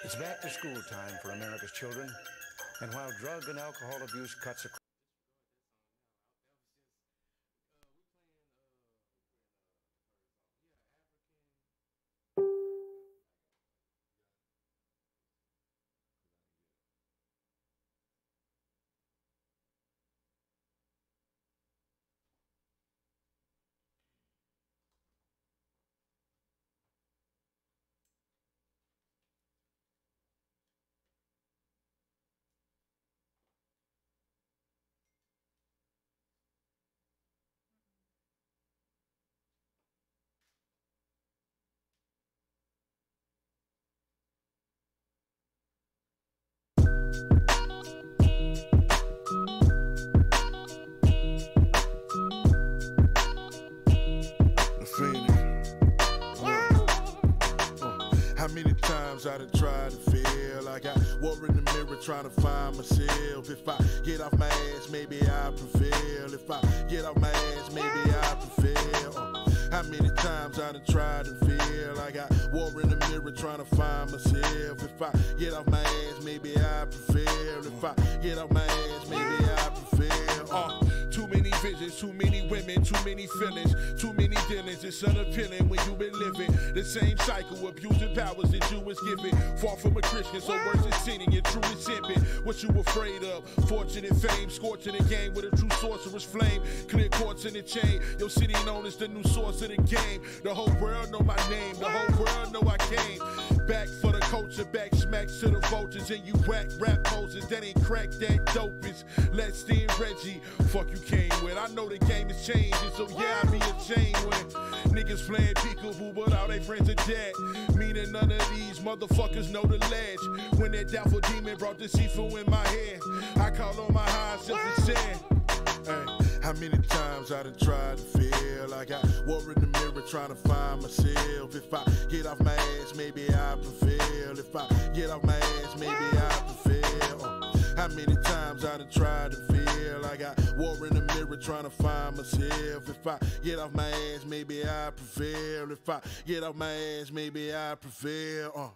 It's back to school time for America's children, and while drug and alcohol abuse cuts across how many times I done tried to feel like I war in the mirror trying to find myself. If I get off my ass, maybe I prevail. If I get off my ass, maybe I prevail. How many times I done tried to feel like I war in the mirror trying to find myself. If I get off my ass, maybe I prevail. If I get off my ass, maybe I prevail. Too many visions, too many women, too many feelings, too many dealings. It's unappealing when you been living the same cycle, abusing powers that you was given. Far from a Christian, so worse than sinning and truly simping. What you afraid of? Fortune and fame, scorching the game with a true sorcerer's flame. Clear courts in the chain. Your city known as the new source of the game. The whole world know my name. The whole world know I came. Back for the culture, back smacks to the vultures, and you whack rap poses that ain't crack that dope is. Lex Lu and Reggie, fuck you came with. I know the game is changing, so yeah, I be ashamed when niggas playing peekaboo, but all they friends are dead. Meaning none of these motherfuckers know the ledge. When that doubtful demon brought the seafood in my head, I call on my high self and said, hey, how many times I done tried to feel like I war in the mirror trying to find myself. If I get off my ass, maybe I prevail. If I get off my ass, maybe I prevail. How many times I done tried to feel like I war in the mirror trying to find myself. If I get off my ass, maybe I prevail. If I get off my ass, maybe I prevail.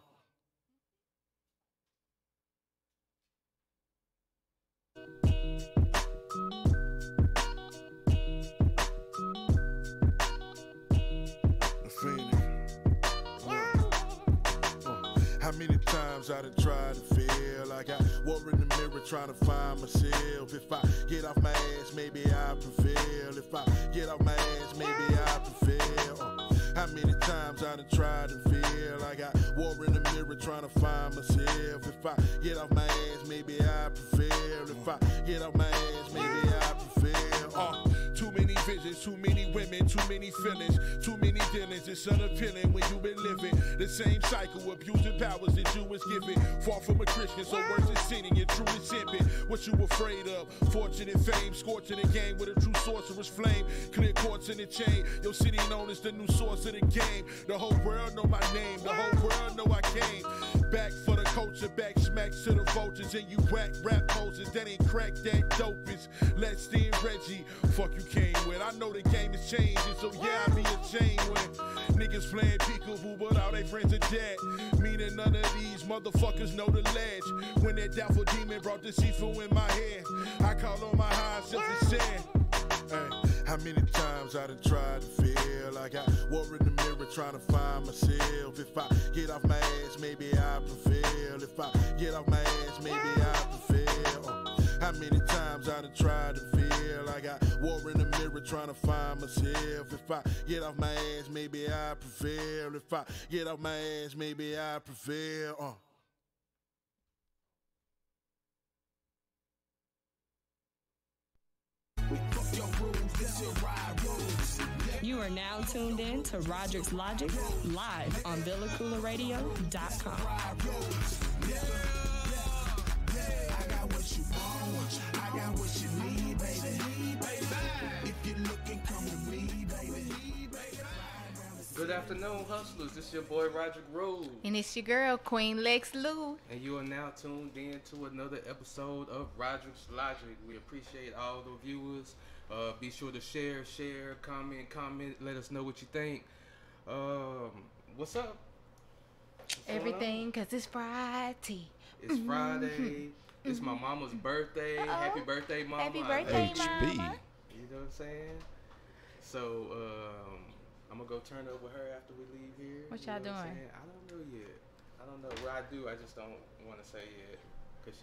How many times I done tried to feel like I war in the mirror trying to find myself. If I get off my ass, maybe I prevail. If I get off my ass, maybe I prevail. How many times I done tried to feel like I war in the mirror trying to find myself. If I get off my ass, maybe I prevail. If I get off my ass, maybe I prevail. Too many visions, too many women, too many feelings, too many dealings. It's unappealing when you been living the same cycle, abusing powers that you was given. Far from a Christian, so worse than sinning and truly simping. What you afraid of? Fortune and fame, scorching the game with a true sorcerer's flame. Clear courts in the chain. Your city known as the new source of the game. The whole world know my name. The whole world know I came. Back for the culture, back smacks to the vultures, and you whack rap poses that ain't crack that dope is. Lex Lu and Reggie, fuck you came with. I know the game is changing, so yeah, I be ashamed when niggas playing peekaboo, but all they friends are dead. Meaning none of these motherfuckers know the ledge. When that doubtful demon brought the seafood in my head, I call on my high self and said, hey, how many times I done tried to feel like I war in the mirror trying to find myself. If I get off my ass, maybe I prevail. If I get off my ass, maybe I prevail. How many times I done tried to feel like I war in the mirror trying to find myself. If I get off my ass, maybe I prevail. If I get off my ass, maybe I prevail. You are now tuned in to Roderick Logic live on VillaKoolaRadio.com. I got what you want, I got what you need, baby. If you're looking, come to me, baby. Good afternoon, hustlers. This is your boy Roderick Rules. And it's your girl, Queen Lex Lu. And you are now tuned in to another episode of Roderick's Logic. We appreciate all the viewers. Be sure to share, comment, let us know what you think. What's up? Everything, because it's Friday. It's Friday. It's my mama's birthday. Happy birthday, mama. Happy birthday, mama. You know what I'm saying? So, I'm going to go turn it over her after we leave here. What y'all doing? I don't know yet. I don't know. What I do, I just don't want to say yet. Because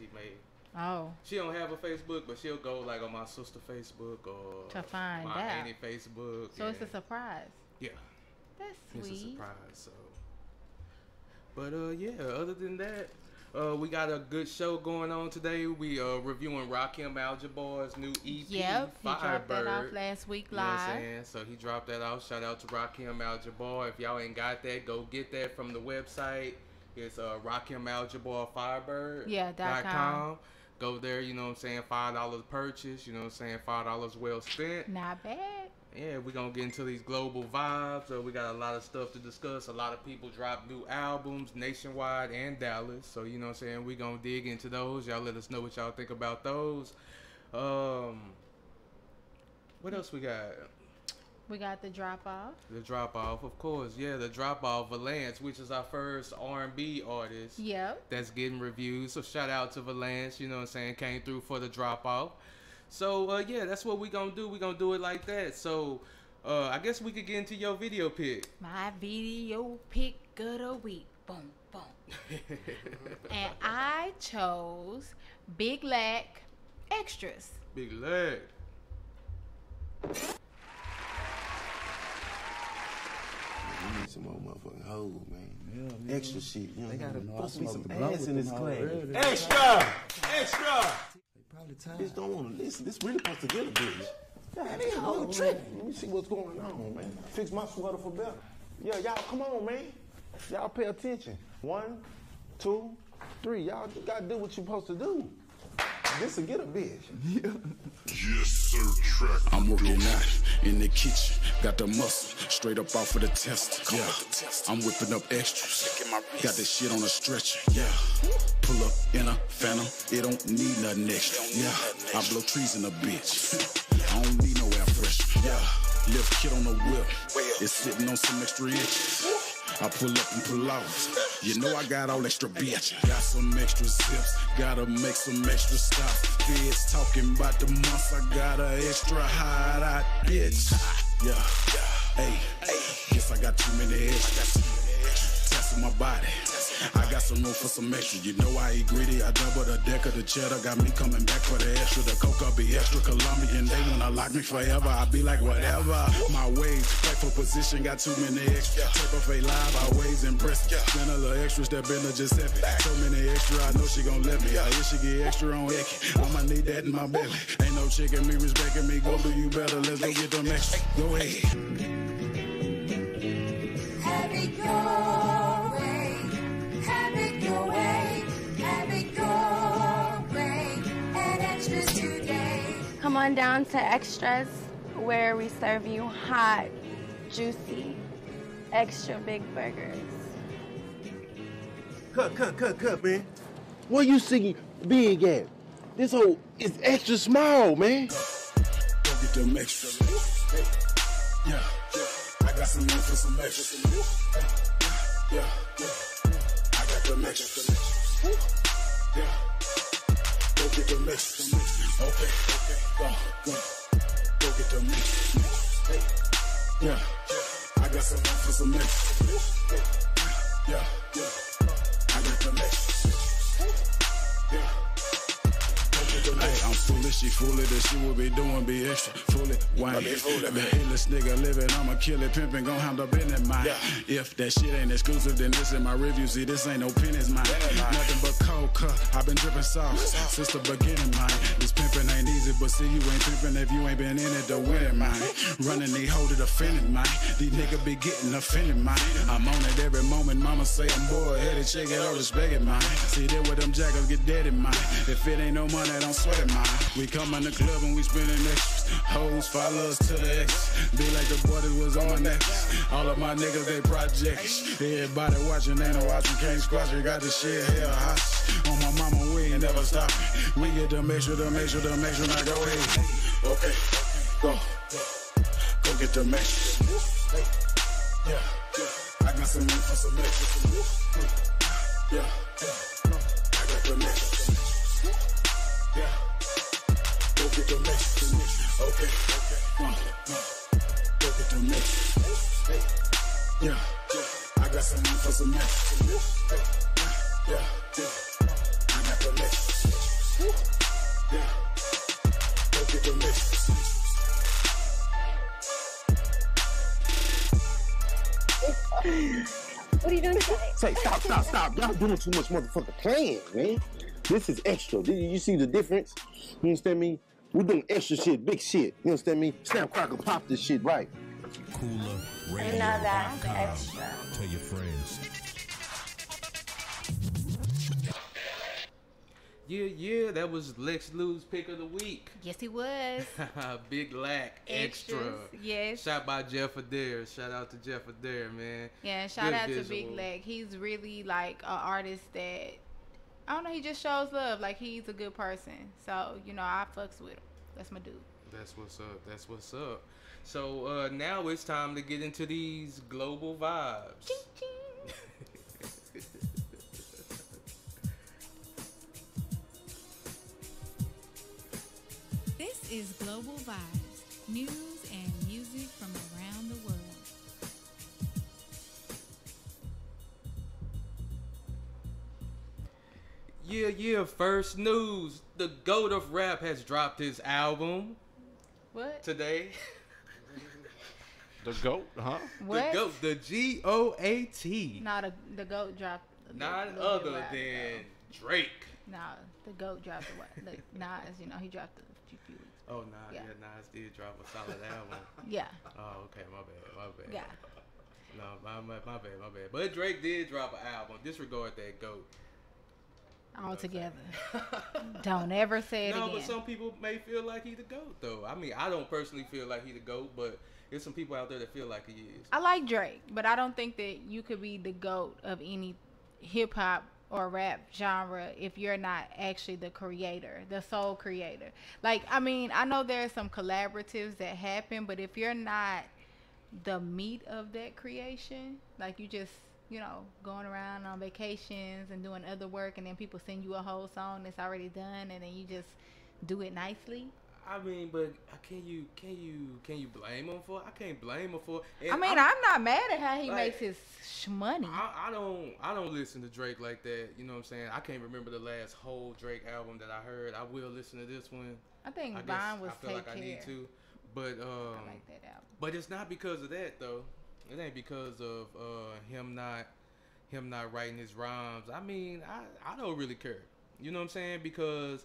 she don't have a Facebook, but she'll go like on my sister Facebook or to find my out. auntie Facebook. So it's a surprise. Yeah. That's sweet. It's a surprise. So, but yeah. Other than that, we got a good show going on today. We reviewing Rakim Al-Jabbaar's new EP. Yep, he dropped that off Firebird. last week You know what I'm live. saying? So he dropped that off. Shout out to Rakim Al-Jabbaar. If y'all ain't got that, go get that from the website. It's Rakim Al-Jabbaar Firebird. Yeah, .com. Go there, you know what I'm saying? $5 purchase, you know what I'm saying? $5 well spent. Not bad. Yeah, we're going to get into these global vibes. We got a lot of stuff to discuss. A lot of people drop new albums nationwide and Dallas. So, you know what I'm saying? We're going to dig into those. Y'all let us know what y'all think about those. What else we got? We got the drop off. The drop off, of course. Yeah, the drop off, Valance, which is our first R&B artist. Yep. That's getting reviews. So shout out to Valance, you know what I'm saying, came through for the drop off. So yeah, that's what we gonna do. We gonna do it like that. So I guess we could get into your video pick. My video pick of the week. Boom, boom. And I chose Big Lack Extras. Big leg. We need some more motherfucking hoes, man. Yeah, extra shit, you know. They gotta know I supposed to be smoke some the blunt ass with in this them class. already. Extra! Extra! They probably tired. Bitch don't want to listen. This really supposed to get a bitch. God, they whole tripping. Let me see what's going on, man. Fix my sweater for better. Yeah, y'all, come on, man. Y'all pay attention. 1, 2, 3. Y'all gotta do what you supposed to do. This'll get a bitch. Yes, sir, track. I'm working out in the kitchen, got the muscle straight up off of the test. Yeah, I'm whipping up extras, got this shit on a stretcher. Yeah, pull up in a Phantom, it don't need nothing extra. Yeah, I blow trees in a bitch, I don't need no air pressure. Yeah, lift kit on the whip, it's sitting on some extra inches. I pull up and pull out. You know I got all extra bitch. Got some extra zips. Gotta make some extra stops. Feds talking about the months. I got a extra hot bitch. Yeah. Hey. Guess I got too many extras. Testing my body. I got some room for some extra. You know I ain't greedy. I double the deck of the cheddar. Got me coming back for the extra. The coke up be extra Colombian. They wanna lock me forever. I be like whatever. My ways, fight for position. Got too many extra. Take off a live. I ways impressive. Spend a little extra. Step in or just step it. So many extra. I know she gon' let me. I wish she get extra on Icky. I'ma need that in my belly. Ain't no chicken me respecting me. Go do you better. Let's go get them extra. Go ahead. Have it your way. Have it your way. Have it your way. And extras today. Come on down to Extras, where we serve you hot, juicy, extra big burgers. Cut, man. Where you singing big at? This whole is extra small, man. Go get them extras. Yeah. I got some room for some extras. Yeah. I got them extras. Yeah. Go get them extras. Okay. Go get them extras. Yeah. I got some room for some extras. Yeah. I got them extras. Yeah. Hey, I'm foolish, she foolish, that she will be doing be extra. Fully white. The illest nigga living, I'ma kill it, pimpin', gon' handle business, mine. If that shit ain't exclusive, then this in my review. See, this ain't no pennies, mine. Nothing but cold cut, I've been drippin' sauce since the beginning, mine. This pimpin' ain't easy, but see, you ain't pimpin' if you ain't been in it to win it, mine. Running, they hold it offended, mine. These niggas be getting offended, mine. I'm on it every moment, mama say I'm bored-headed, check it out, respect it, mine. See, there where them jackals get dead in mine. If it ain't no money, don't sweat it, mine. We come in the club and we spending extras. Hoes follow us to the X. Be like the boy that was on my neck. All of my niggas, they projects. Everybody watching, ain't no watching, can't squash it. Got the shit hell hot. On my mama, we ain't never stopping. We get them extra, now go ahead. Okay, go get them extras. Yeah, I got got some room for some extra. Yeah, I got the next. Yeah, go get the next. Okay, go get the next. Yeah, I got some room for some extra. Yeah, I got the next. Yeah, go get the next. What are you doing today? Say, stop. Y'all doing too much motherfucking playing, man. This is extra. You see the difference? You understand me? We're doing extra shit, big shit. You understand me? Snap, crackle, pop this shit right. Koola Radio. Now that's extra. Tell your friends. Yeah, that was Lex Lu's pick of the week. Yes, he was. Big Lack Extra. Yes. Shot by Jeff Adair. Shout out to Jeff Adair, man. Yeah, shout out to Big Lack. He's really like an artist that, I don't know, he just shows love. Like, he's a good person. So, you know, I fucks with him. That's my dude. That's what's up. So, now it's time to get into these global vibes. Ching, ching. This is Global Vibes, news and music from around the world. Yeah, first news. The GOAT of rap has dropped his album. What? Today. The GOAT, huh? What? The GOAT, the G-O-A-T. Nah, the GOAT dropped. None other than Drake. Nah, the GOAT dropped the what? Nas, you know, he dropped a few weeks. Oh, Nas, yeah, Nas did drop a solid album. Yeah. Oh, okay, my bad. Yeah. No, my bad. But Drake did drop an album. Disregard that GOAT. Altogether. Don't ever say it again. No, but some people may feel like he the GOAT, though. I mean, I don't personally feel like he the GOAT, but there's some people out there that feel like he is. I like Drake, but I don't think that you could be the GOAT of any hip-hop or rap genre if you're not actually the creator, the sole creator. Like, I mean, I know there's some collaboratives that happen, but if you're not the meat of that creation, like you just, you know, going around on vacations and doing other work, and then people send you a whole song that's already done, and then you just do it nicely. I mean, but can you blame him for it? I can't blame him for it. I mean, I'm not mad at how he makes his money. I don't listen to Drake like that. You know what I'm saying? I can't remember the last whole Drake album that I heard. I will listen to this one. I think mine was I feel like I need to, but I like that album. But it's not because of that though. It ain't because of him not writing his rhymes. I mean, I don't really care. You know what I'm saying? Because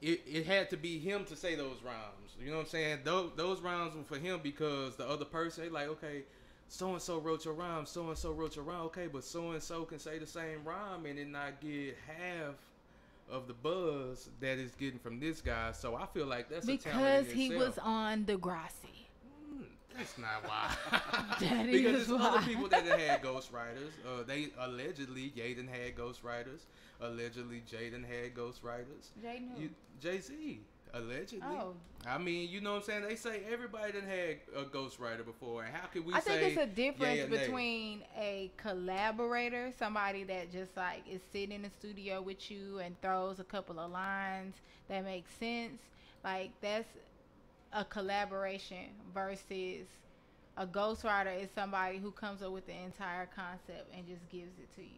it had to be him to say those rhymes. You know what I'm saying? Those rhymes were for him because the other person, they like, okay, so-and-so wrote your rhyme, so-and-so wrote your rhyme, okay, but so-and-so can say the same rhyme and it not get half of the buzz that it's getting from this guy. So I feel like that's because he was on Degrassi. That's not why. That because is there's why. other people that had ghostwriters. They allegedly, Jaden had ghostwriters. Allegedly, Jaden had ghostwriters. Jaden who? Jay-Z. Allegedly. Oh. I mean, you know what I'm saying? They say everybody done had a ghostwriter before. And how can we I say think it's a difference yay or nay? between a collaborator, somebody that just like is sitting in the studio with you and throws a couple of lines that make sense. Like, that's a collaboration versus a ghostwriter is somebody who comes up with the entire concept and just gives it to you.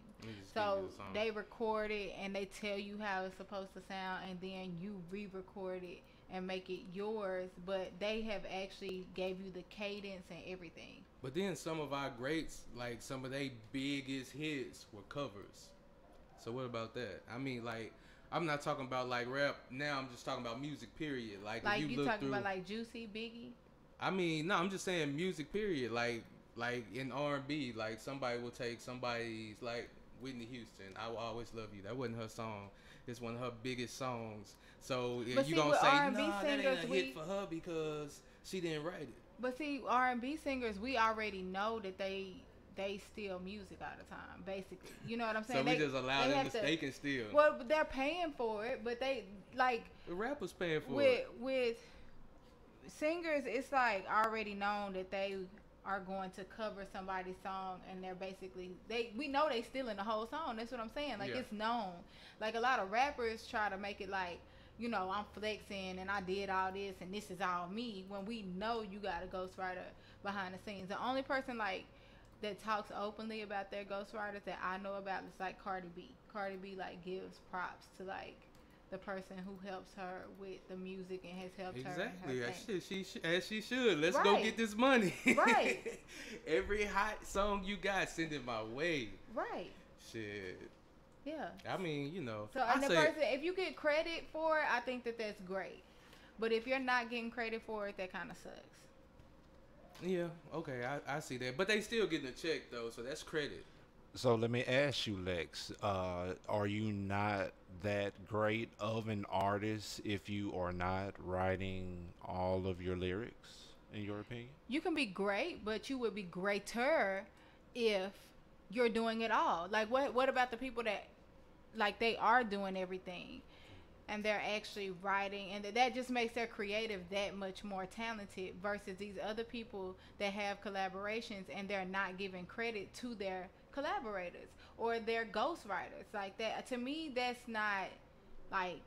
So they record it and they tell you how it's supposed to sound, and then you re-record it and make it yours, but they have actually gave you the cadence and everything. But then some of our greats, like some of their biggest hits were covers. So what about that? I mean, like, I'm not talking about like rap now. I'm just talking about music, period. Like if you look talking through, about like Juicy, Biggie. I mean, no, I'm just saying music, period. Like in R&B, like somebody will take somebody's like Whitney Houston. I Will Always Love You. That wasn't her song. It's one of her biggest songs. So you gonna say nah, that ain't a hit for her because she didn't write it. But see, R&B singers, we already know that they steal music all the time, basically. You know what I'm saying? So we just allow them to, they can steal. Well, they're paying for it, but they, like... The rappers paying for it. With singers, it's like already known that they are going to cover somebody's song and they're basically we know they stealing the whole song. That's what I'm saying. Like it's known. Like a lot of rappers try to make it like, you know, I'm flexing and I did all this and this is all me, when we know you got a ghostwriter behind the scenes. The only person like that talks openly about their ghostwriters that I know about is like Cardi B. Cardi B like gives props to like the person who helps her with the music and has helped her. Exactly, as she should. Let's go get this money. Right. Every hot song you got, send it my way. Right. Shit. Yeah. I mean, you know. So and the person, if you get credit for it, I think that that's great. But if you're not getting credit for it, that kind of sucks. Yeah. Okay, I see that. But they still getting a check though, so that's credit. So let me ask you, Lex, are you not that great of an artist if you are not writing all of your lyrics, in your opinion? You can be great, but you would be greater if you're doing it all. Like, what about the people that, like, they are doing everything and they're actually writing, and that just makes their creative that much more talented versus these other people that have collaborations and they're not giving credit to their collaborators or their ghostwriters. Like that, to me, that's not like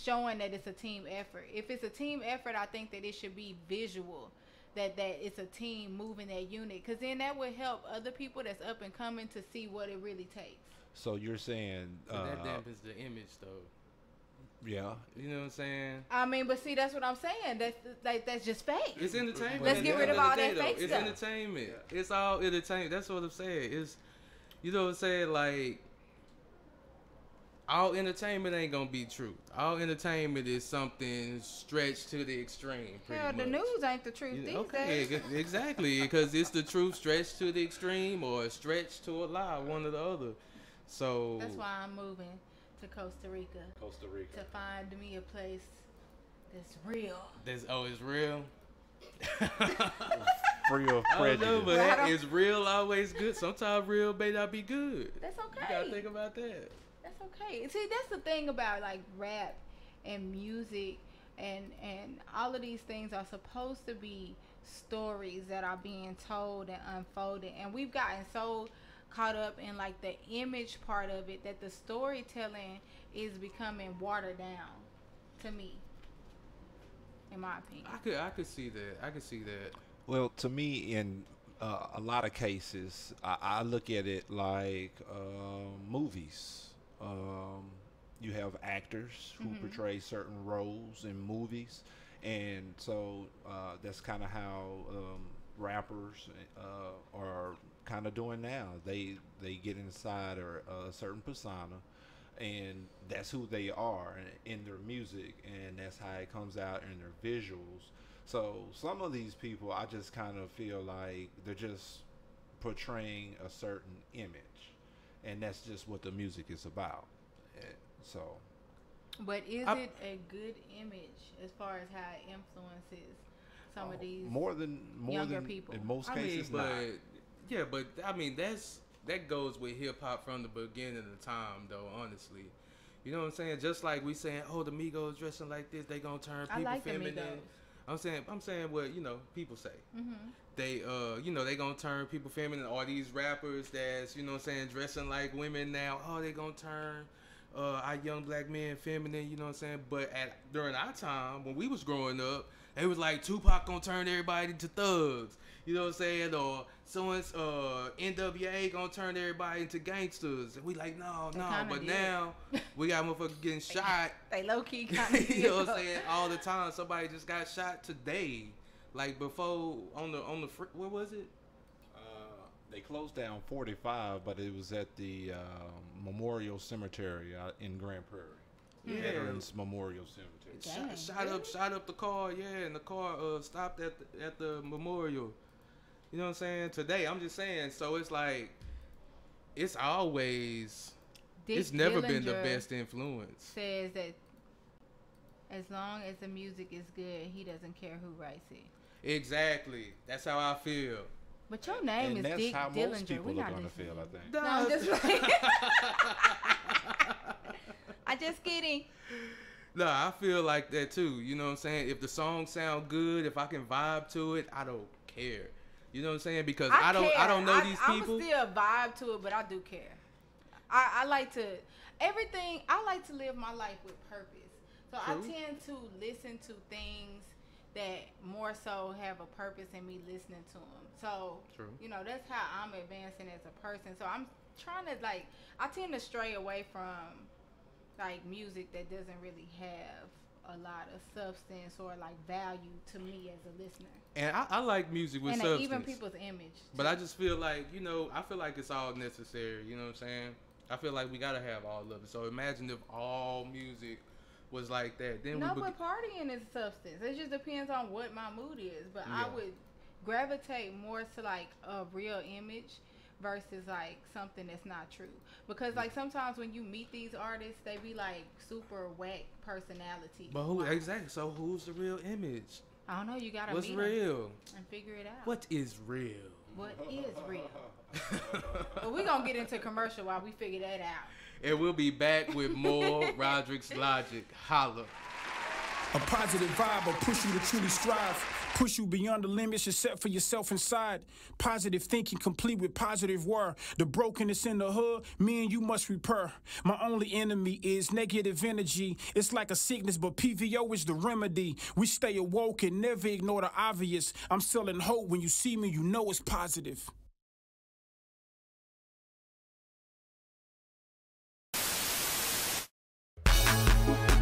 showing that it's a team effort. If it's a team effort, I think that it should be visual, that it's a team moving that unit, because then that would help other people that's up and coming to see what it really takes. So you're saying but that dampens the image though. Yeah. You know what I'm saying? I mean, but see, that's what I'm saying. That's just fake. It's entertainment. Let's get rid of all that fake it's stuff. It's entertainment. Yeah. It's all entertainment. That's what I'm saying. It's, you know what I'm saying? Like, all entertainment ain't gonna be truth. All entertainment is something stretched to the extreme. Hell, the news ain't the truth these days. Exactly, because it's the truth stretched to the extreme or stretched to a lie, one or the other. So that's why I'm moving to Costa Rica. To find me a place that's real. It's real. Free of prejudice. I don't know, but is real always good? Sometimes real may not be good. That's okay. You gotta think about that. That's okay. See, that's the thing about like rap and music and all of these things are supposed to be stories that are being told and unfolded, and we've gotten so caught up in like the image part of it that the storytelling is becoming watered down, to me, in my opinion. I could see that. Well, to me, in a lot of cases, I look at it like movies. You have actors who portray certain roles in movies, and so that's kind of how rappers are kind of doing now. They get inside a certain persona, and that's who they are in their music, and that's how it comes out in their visuals. So some of these people, I just kind of feel like they're just portraying a certain image, and that's just what the music is about. So, but is it a good image as far as how it influences some of these younger people? In most cases, not. Yeah, but I mean that goes with hip hop from the beginning of the time, though. Honestly, you know what I'm saying? Just like we saying, oh, the Migos dressing like this, they gonna turn people feminine. I'm saying what people say. They they gonna turn people feminine. Or these rappers that's dressing like women now. Oh, they gonna turn our young black men feminine. You know what I'm saying? But during our time when we was growing up, it was like Tupac gonna turn everybody into thugs. You know what I'm saying? Or NWA gonna turn everybody into gangsters. And we like, no. But now we got motherfuckers getting shot. They low key kind of you know what I'm saying? All the time. Somebody just got shot today. Like before on the what was it? They closed down 45, but it was at the Memorial Cemetery in Grand Prairie. Veterans Memorial Cemetery. Shot up the car, and the car stopped at the memorial. You know what I'm saying? Today, I'm just saying. So it's like, it's always, it's never been the best influence. Says that as long as the music is good, he doesn't care who writes it. Exactly. That's how I feel. But your name is Dick Dillinger. That's how most people are going to feel, I think. No, I'm just like, I'm just kidding. No, I feel like that too. You know what I'm saying? If the song sound good, if I can vibe to it, I don't care. You know what I'm saying? Because I don't know these people. I'm still vibe to it, but I do care. I like to I like to live my life with purpose. So True. I tend to listen to things that more so have a purpose in me listening to them. So, True. you know, that's how I'm advancing as a person. So I'm trying to I tend to stray away from music that doesn't really have a lot of substance or value to me as a listener. And I like music with substance. And even people's image. But I just feel like, I feel like it's all necessary. You know what I'm saying? I feel like we gotta have all of it. So imagine if all music was like that. Then but partying is substance. It just depends on what my mood is. But Yeah. I would gravitate more to a real image versus something that's not true. Because sometimes when you meet these artists, they be super whack personality. But who exactly? So who's the real image? I don't know. You gotta What's meet real and figure it out. What is real? What is real? But we're gonna get into commercial while we figure that out. And we'll be back with more Roderick's Logic. Holla. A positive vibe will push you to truly strive. Push you beyond the limits you set for yourself inside. Positive thinking complete with positive word. The brokenness in the hood, me and you must repair. My only enemy is negative energy. It's like a sickness, but PVO is the remedy. We stay awoke and never ignore the obvious. I'm selling hope. When you see me, you know it's positive.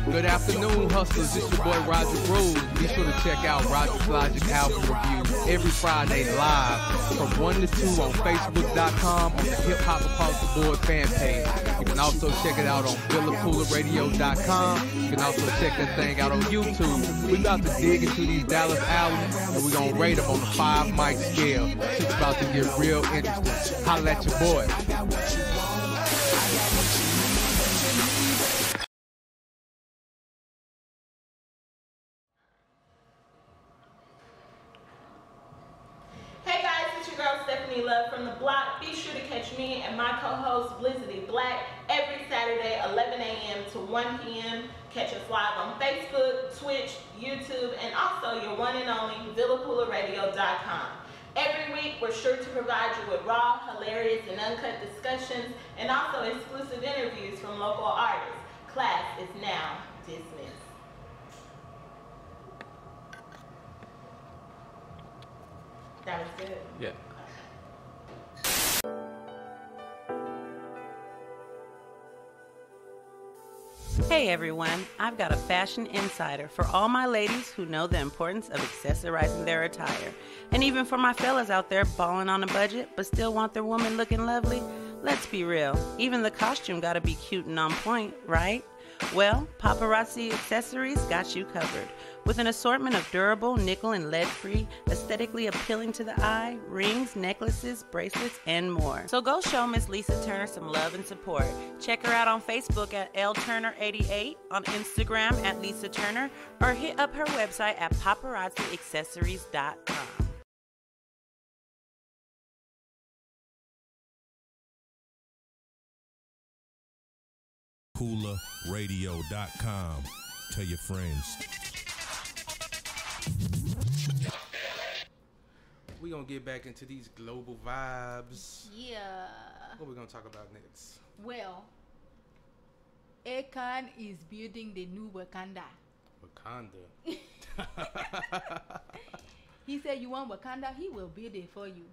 Good afternoon, hustlers. This your boy Roderick Rules. Be sure to check out Roderick Logic album reviews every Friday live from 1 to 2 on Facebook.com on the Hip Hop Across the Board fan page. You can also check it out on VillaCoolerRadio.com. You can also check that thing out on YouTube. We about to dig into these Dallas albums and we're gonna rate them on the 5 mic scale. It's about to get real interesting. Holla at your boy. Love from the block. Be sure to catch me and my co-host Blizzity Black every Saturday 11 a.m. to 1 p.m. Catch us live on Facebook, Twitch, YouTube, and also your one and only VillaCoolerRadio.com. Every week, we're sure to provide you with raw, hilarious, and uncut discussions, and also exclusive interviews from local artists. Class is now dismissed. That was good. Yeah. Hey everyone, I've got a fashion insider for all my ladies who know the importance of accessorizing their attire. And even for my fellas out there balling on a budget but still want their woman looking lovely. Let's be real, even the costume gotta be cute and on point, right? Well, Paparazzi Accessories got you covered. With an assortment of durable, nickel and lead-free, aesthetically appealing to the eye, rings, necklaces, bracelets, and more. So go show Miss Lisa Turner some love and support. Check her out on Facebook at LTurner88, on Instagram at Lisa Turner, or hit up her website at paparazziaccessories.com. KoolaRadio.com. Tell your friends. We're going to get back into these global vibes. Yeah. What are we going to talk about next? Well, Akon is building the new Wakanda. Wakanda? He said you want Wakanda, he will build it for you.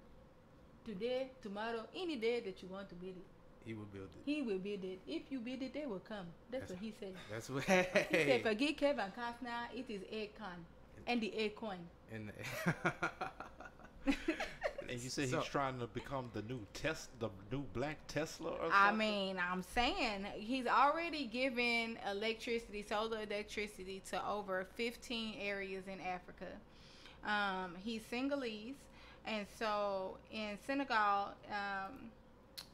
Today, tomorrow, any day that you want to build it. He will build it. He will build it. If you build it, they will come. That's what he said. That's what. He said, forget Kevin Costner, it is Akon. And the Acorn. And you said he's trying to become the new black Tesla or something? I mean, I'm saying he's already given solar electricity to over 15 areas in Africa. He's Senegalese, and so in Senegal,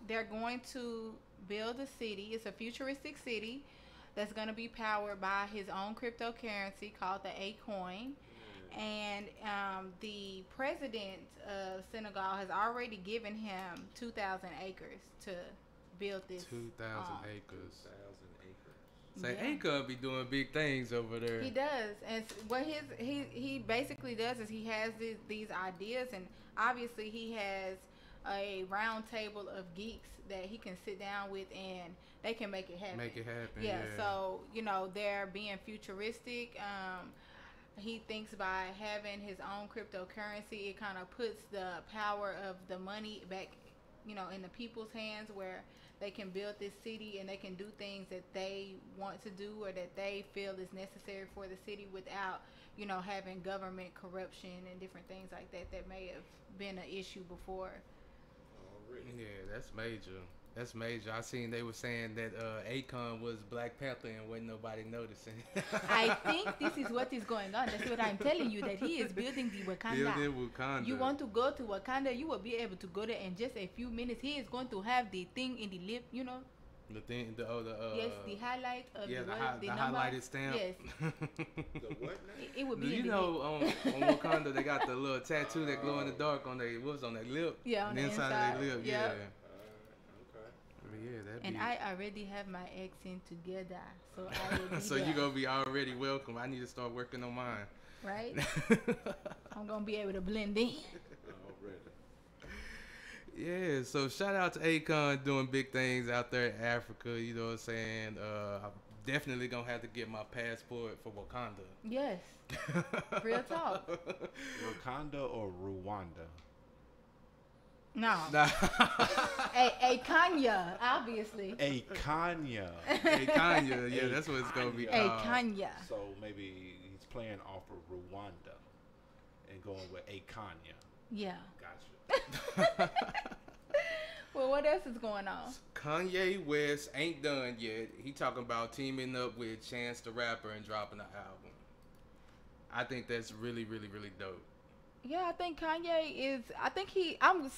they're going to build a city. It's a futuristic city that's going to be powered by his own cryptocurrency called the A-Coin. And the president of Senegal has already given him 2,000 acres to build this. 2,000 acres. Say, Yeah. Akon be doing big things over there. He does, and what he basically does is he has these ideas, and obviously he has a round table of geeks that he can sit down with, and they can make it happen. Make it happen. Yeah. So they're being futuristic. He thinks by having his own cryptocurrency, it kind of puts the power of the money back, in the people's hands, where they can build this city and they can do things that they want to do or that they feel is necessary for the city without, having government corruption and different things like that may have been an issue before. Yeah, that's major. That's major. I seen they were saying that Akon was Black Panther and wasn't nobody noticing. I think this is what is going on. That's what I'm telling you, that he is building the Wakanda. Building Wakanda. You want to go to Wakanda, you will be able to go there in just a few minutes. He is going to have the thing in the lip, The thing, yes, the highlight of the number. highlighted stamp. Yes. The what? It would be. On Wakanda they got the little tattoo that glow in the dark on their lip. Yeah, on the inside of their lip. Yep. Yeah. And I already have my accent together, so I will be So there. you gonna be already welcome. I need to start working on mine. Right? I'm gonna be able to blend in. Yeah, so shout out to Akon doing big things out there in Africa, you know what I'm saying? I'm definitely gonna have to get my passport for Wakanda. Yes. Real talk. Wakanda or Rwanda? No. A Kanya, obviously. A Kanya. A Kanya, yeah, that's what it's gonna be A called. Kanya. So maybe he's playing off of Rwanda and going with A Kanya. Yeah. Gotcha. Well, what else is going on? Kanye West ain't done yet. He talking about teaming up with Chance the Rapper and dropping an album. I think that's really, really, really dope. Yeah, I think Kanye is. I'm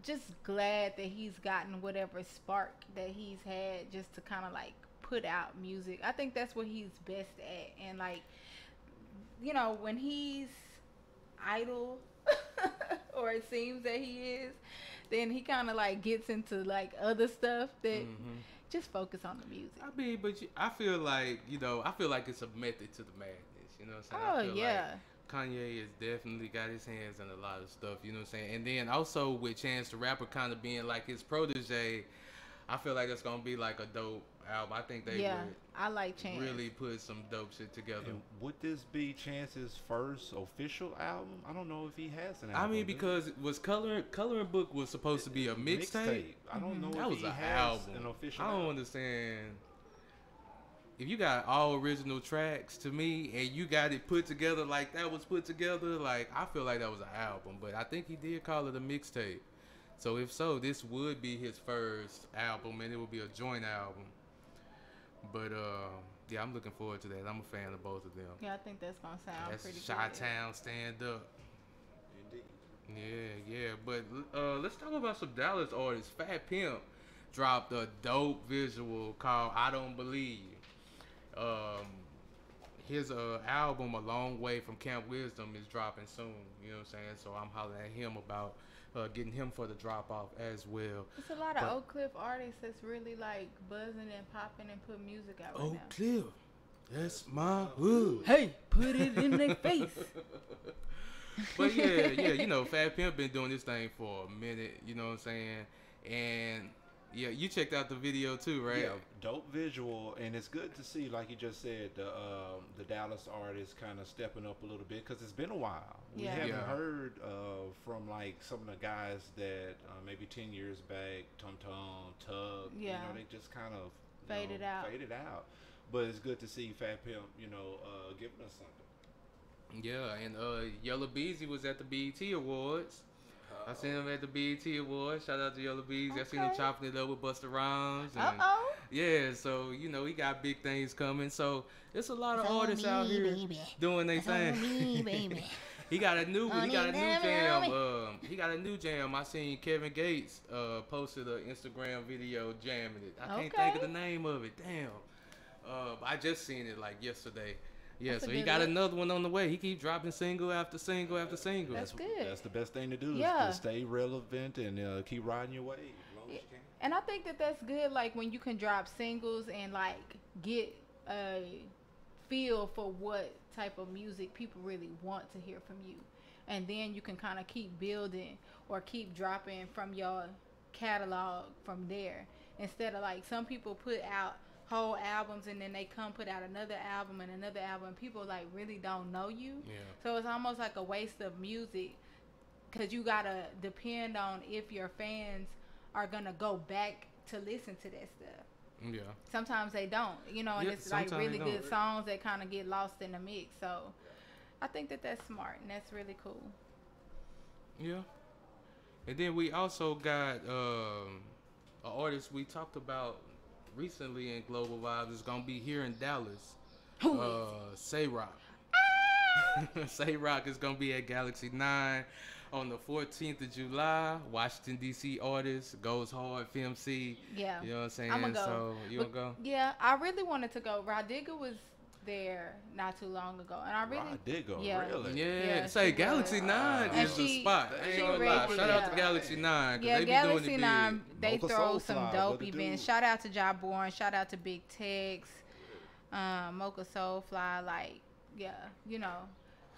just glad that he's gotten whatever spark that he's had just to kind of like put out music. I think that's what he's best at. And like, when he's idle, or it seems that he is, then he kind of like gets into like other stuff that just focus on the music. I mean, but I feel like, it's a method to the madness. You know what I'm saying? Oh, I feel yeah. Like Kanye has definitely got his hands in a lot of stuff, you know what I'm saying? And then also with Chance the Rapper kind of being like his protege, I feel like it's going to be like a dope album. I think they would I like Chance. really put some dope shit together. And would this be Chance's first official album? I don't know if he has an album. I mean, because it was Coloring Book was supposed to be a mixtape. I don't know that if was he an has album. an official I don't understand. If you got all original tracks to me and you got it put together like that was put together, like I feel like that was an album. But I think he did call it a mixtape. So if so, this would be his first album and it would be a joint album. But yeah, I'm looking forward to that. I'm a fan of both of them. Yeah, I think that's gonna sound That's pretty Chi-Town stand up. Indeed. Yeah. But let's talk about some Dallas artists. Fat Pimp dropped a dope visual called I Don't Believe. His album A Long Way from Camp Wisdom is dropping soon. You know what I'm saying? So I'm hollering at him about getting him for the drop off as well. It's a lot of Oak Cliff artists that's really like buzzing and popping and put music out right Oak now. Cliff, that's my hood. Hey, put it in their face. But yeah, Fat Pimp been doing this thing for a minute. You know what I'm saying? And yeah, you checked out the video too, right? Yeah, dope visual, and it's good to see, like you just said, the Dallas artists kind of stepping up a little bit because it's been a while. We haven't heard from like some of the guys that maybe 10 years back, Tum Tum, Tug, they just kind of faded out. But it's good to see Fat Pimp, giving us something. Yeah, and Yellow Beezy was at the BET Awards. I seen him at the BET Awards. Shout out to Yellow Beezy. I seen him chopping it up with Busta Rhymes. And yeah, so he got big things coming. So there's a lot of artists out here doing their thing. He got a new jam. He got a new jam. I seen Kevin Gates posted an Instagram video jamming it. I can't think of the name of it. Damn. I just seen it like yesterday. Yeah, so he got another one on the way. He keep dropping single after single after single. That's good. That's the best thing to do is to stay relevant and keep riding your wave as long as you can. And I think that that's good, like when you can drop singles and like get a feel for what type of music people really want to hear from you. And then you can kind of keep building or keep dropping from your catalog from there. Instead of like some people put out whole albums and then they come put out another album and another album. And people like really don't know you. Yeah. So it's almost like a waste of music because you got to depend on if your fans are going to go back to listen to that stuff. Yeah. Sometimes they don't, you know, and Yeah, it's like sometimes really they good don't. songs that kind of get lost in the mix. So I think that that's smart and that's really cool. Yeah. And then we also got an artist we talked about recently in Global Vibes is gonna be here in Dallas. Who is Say Rock. Say Rock is gonna be at Galaxy 9 on the 14th of July. Washington D.C. artist, goes hard, FMC. Yeah. You know what I'm saying? I'm gonna go. So you But, gonna go? Yeah, I really wanted to go. Roderick was there not too long ago, and I really Roderick, yeah, really? Yeah, she say was. Galaxy 9 And is the she- spot. I ain't she gonna lie. really- Shout out to yeah. Galaxy 9 because Yeah, they be Galaxy doing it 9, big. they Mocha throw Soulfly, some what dope it do? events. Shout out to Jabborn, shout out to Big Tex, Mocha Soulfly, like, yeah, you know,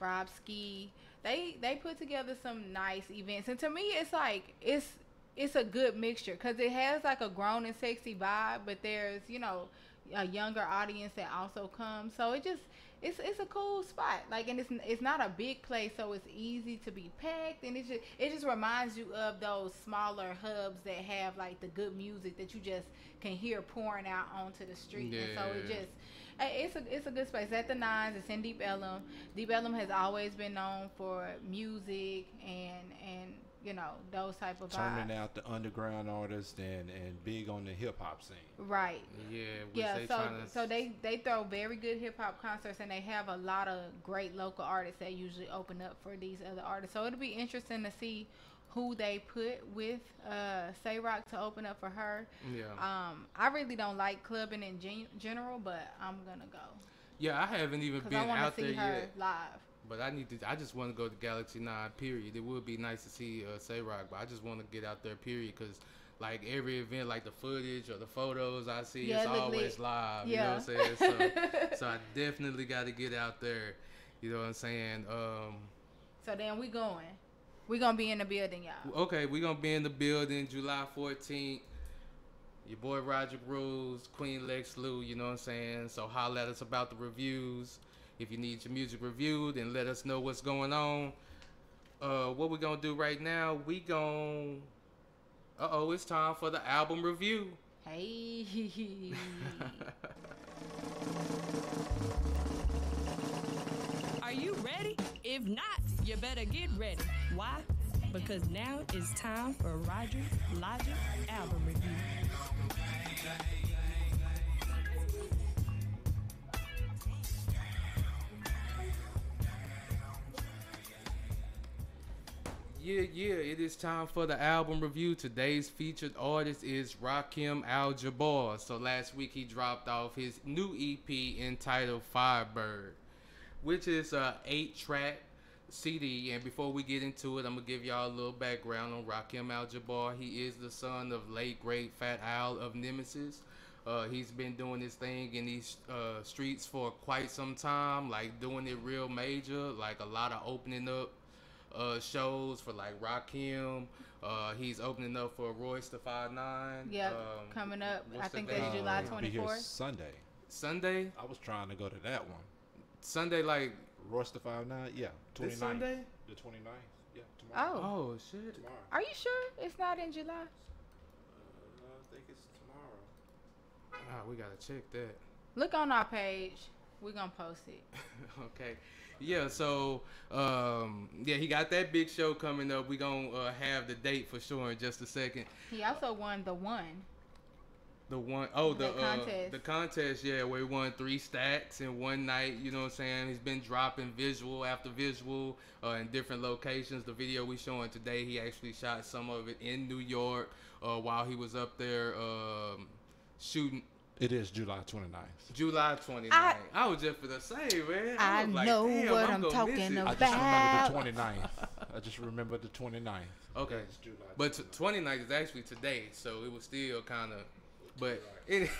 Rob Ski. They put together some nice events. And to me, it's like, it's a good mixture because it has like a grown and sexy vibe, but there's, you know, a younger audience that also comes. So it just, it's a cool spot. Like, and it's not a big place, so it's easy to be packed. And it just reminds you of those smaller hubs that have like the good music that you just can hear pouring out onto the street. And so it Yeah. just, it's a good space. At the Nines, it's in Deep Ellum. Deep Ellum has always been known for music and you know, those type of vibes. Turning out the underground artists and big on the hip hop scene. Right. Yeah. Yeah, They so tryna- so they throw very good hip hop concerts and they have a lot of great local artists that usually open up for these other artists. So it'll be interesting to see who they put with Say Rock to open up for her. Yeah. I really don't like clubbing in general, but I'm gonna go Yeah, I haven't even because been I want out to there see her yet. live. But I just want to go to Galaxy 9, period. It would be nice to see Say Rock, but I just want to get out there, period, because like every event, like the footage or the photos I see, Yeah, it's it look always lit. live. Yeah. You know what I'm saying? So I definitely got to get out there. You know what I'm saying? So then we gonna be in the building, y'all. Okay, we're going to be in the building July 14th. Your boy Roderick Rules, Queen Lex Lu, you know what I'm saying? So holla at us about the reviews. If you need your music reviewed, then let us know what's going on. What we gonna do right now, it's time for the album review. Hey. Are you ready? If not, you better get ready. Why? Because now it's time for Roderick Logic album review. Yeah, it is time for the album review. Today's featured artist is Rakim Al-Jabbaar. So last week he dropped off his new EP entitled Firebird, which is a 8-track CD. And before we get into it, I'm gonna give y'all a little background on Rakim Al-Jabbaar. He is the son of late great Fat Al of Nemesis. He's been doing his thing in these streets for quite some time, like doing it real major, like a lot of opening up shows for like Rakim. He's opening up for Royce the 5'9". Yep, coming up. I what's the think date? that's July Be here 24th. Sunday. Sunday? I was trying to go to that one. Sunday, like Royce the 5'9", yeah, 29th. this Sunday? The 29th, yeah, tomorrow. Oh. Oh shit! Tomorrow. Are you sure it's not in July? I think it's tomorrow. Ah, we gotta check that. Look on our page. We're gonna post it. Okay. Yeah, so he got that big show coming up. We gonna have the date for sure in just a second. He also won the one. The contest. The contest, yeah, where he won 3 stacks in one night. You know what I'm saying? He's been dropping visual after visual in different locations. The video we showing today, he actually shot some of it in New York while he was up there shooting. It is July 29th. July 29th. I was just for the say, man. I was like, know damn, what I'm I'm gonna talking miss it. about. I just remember the 29th. I just remember the 29th. Okay. It's July But 29th is actually today, so it was still kind of. But it,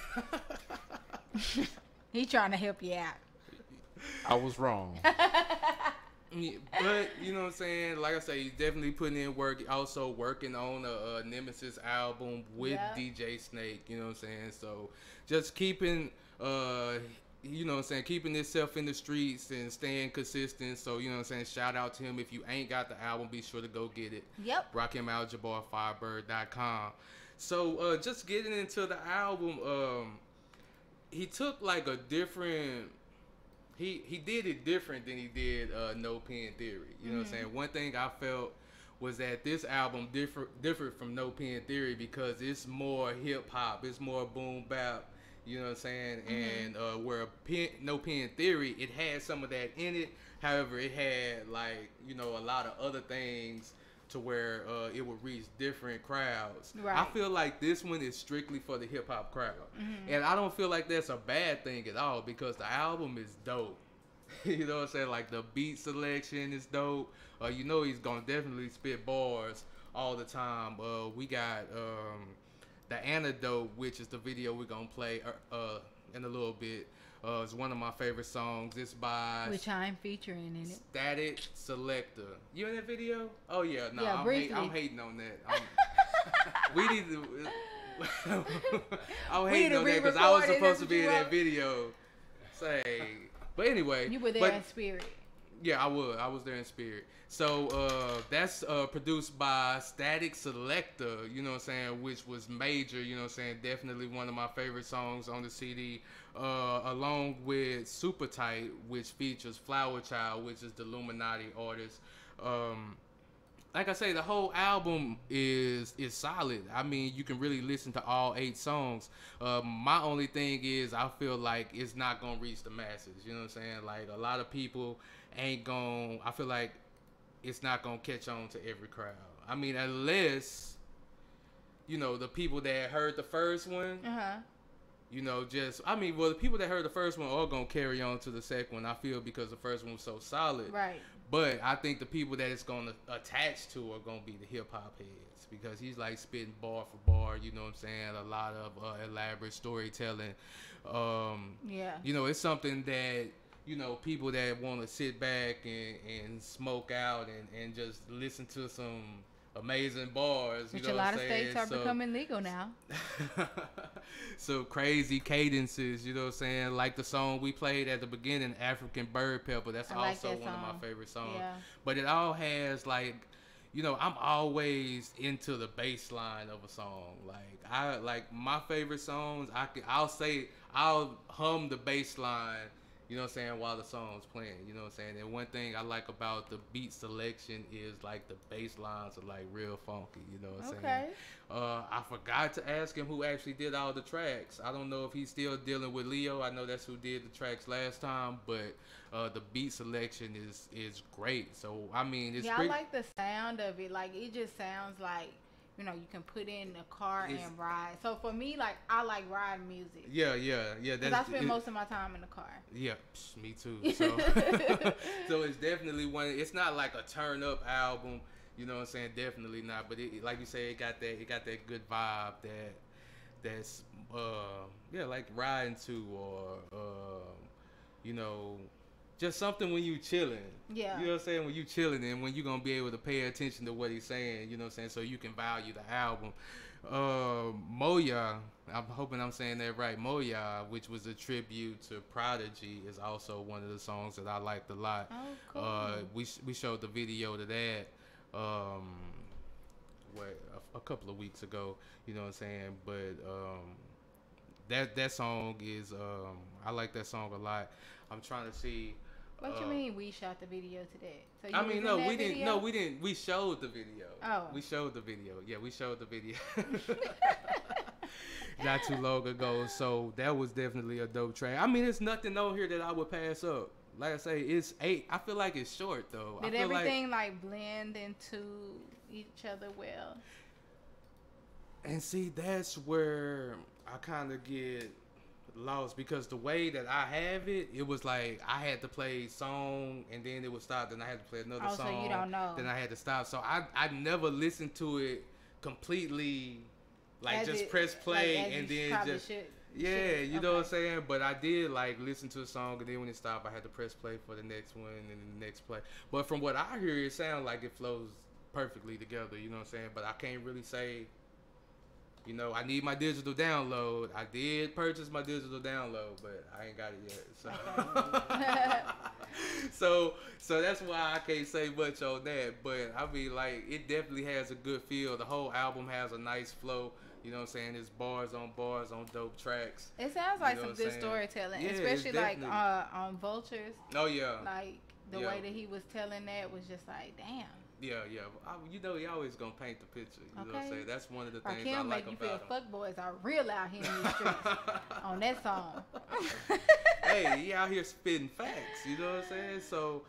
He trying to help you out. I was wrong. Yeah, but you know what I'm saying, like I say, he's definitely putting in work. Also working on a Nemesis album with DJ Snake, you know what I'm saying. So just keeping you know what I'm saying, keeping himself in the streets and staying consistent. So you know what I'm saying, shout out to him. If you ain't got the album, be sure to go get it. Yep. Rakim Al-Jabbaar, Firebird.com. So just getting into the album, he took like a different. He did it different than he did No Pen Theory. You know what I'm saying? One thing I felt was that this album different from No Pen Theory because it's more hip hop, it's more boom bap. You know what I'm saying? And where No Pen Theory, it had some of that in it. However, it had like, you know, a lot of other things to where it would reach different crowds. Right. I feel like this one is strictly for the hip hop crowd. And I don't feel like that's a bad thing at all because the album is dope. You know what I'm saying? Like the beat selection is dope. You know he's gonna definitely spit bars all the time. We got The Antidote, which is the video we're gonna play in a little bit. It's one of my favorite songs. It's by which I'm featuring in it. Static Selector. You in that video? Oh yeah, no, Yeah, I'm hating on that. We need to. I'm We hating need on to that because I was re-record it, supposed that's to what be you in that wrote? video. But anyway, You were there in spirit. yeah, I was there in spirit. So that's produced by Static Selector, you know what I'm saying, which was major, you know what I'm saying, definitely one of my favorite songs on the CD, along with Super Tight, which features Flower Child, which is the Illuminati artist. Like I say, the whole album is solid. I mean, you can really listen to all 8 songs. My only thing is I feel like it's not going to reach the masses. You know what I'm saying? Like, a lot of people ain't going to... I feel like it's not going to catch on to every crowd. I mean, unless, you know, the people that heard the first one... You know, just, I mean, well, the people that heard the first one are going to carry on to the second one, I feel, because the first one was so solid. Right. But I think the people that it's going to attach to are going to be the hip-hop heads because he's, like, spitting bar for bar, you know what I'm saying, a lot of elaborate storytelling. Yeah. You know, it's something that, you know, people that want to sit back and smoke out and just listen to some amazing bars. Which you know a lot what of I'm saying? states are becoming legal now. So crazy cadences, you know what I'm saying? Like the song we played at the beginning, African Bird Pepper. That's I like also that one of song. my favorite songs. Yeah. But it all has like, you know, I'm always into the bass line of a song. Like my favorite songs, I'll hum the bass line, you know what I'm saying, while the song's playing, you know what I'm saying? And one thing I like about the beat selection is like the bass lines are like real funky, you know what I'm saying? I forgot to ask him who actually did all the tracks. I don't know if he's still dealing with Leo. I know that's who did the tracks last time, but the beat selection is great. So I mean, it's I like the sound of it. Like it just sounds like, you know, you can put in a car and ride. So for me, like I like riding music. Yeah. Because I spend most of my time in the car. Yeah, me too. So, so it's definitely one. It's not like a turn up album, you know what I'm saying? Definitely not. But it, like you say, it got that good vibe that's like riding to or you know, just something when you chilling. Yeah. You know what I'm saying? When you chilling and when you gonna be able to pay attention to what he's saying, you know what I'm saying? So you can value the album. Moya, I'm hoping I'm saying that right. Moya, which was a tribute to Prodigy, is also one of the songs that I liked a lot. Oh, cool. We showed the video to that a couple of weeks ago, you know what I'm saying? But that song is I like that song a lot. I'm trying to see. What you mean we shot the video today? So you I mean, was no, in that we didn't. video? No, we didn't. We showed the video. Oh. We showed the video. Yeah, we showed the video. Not too long ago. So that was definitely a dope track. I mean, it's nothing on here that I would pass up. Like I say, it's 8. I feel like it's short though. Did I feel everything like blend into each other well? And see, that's where I kind of get lost because the way that I have it, it was like I had to play song and then it would stop. Then I had to play another song. So you don't know. Then I had to stop. So I never listened to it completely, like As just it- press play like as and you then probably just should. Yeah, you know what I'm saying? But I did like listen to a song, and then when it stopped, I had to press play for the next one and the next play. But from what I hear, it sounds like it flows perfectly together, you know what I'm saying? But I can't really say, you know, I need my digital download. I did purchase my digital download, but I ain't got it yet. So that's why I can't say much on that. But I mean, like, it definitely has a good feel. The whole album has a nice flow. You know what I'm saying? It's bars on dope tracks. It sounds like some good saying? storytelling, Yeah, especially like on Vultures. Oh yeah. Like the way that he was telling that was just like, damn. Yeah. You know, he always gonna paint the picture. You know what I'm saying? That's one of the things Rakim I like make you about feel him. fuckboys are real out here in these streets on that song. Hey, he out here spitting facts. You know what I'm saying? So,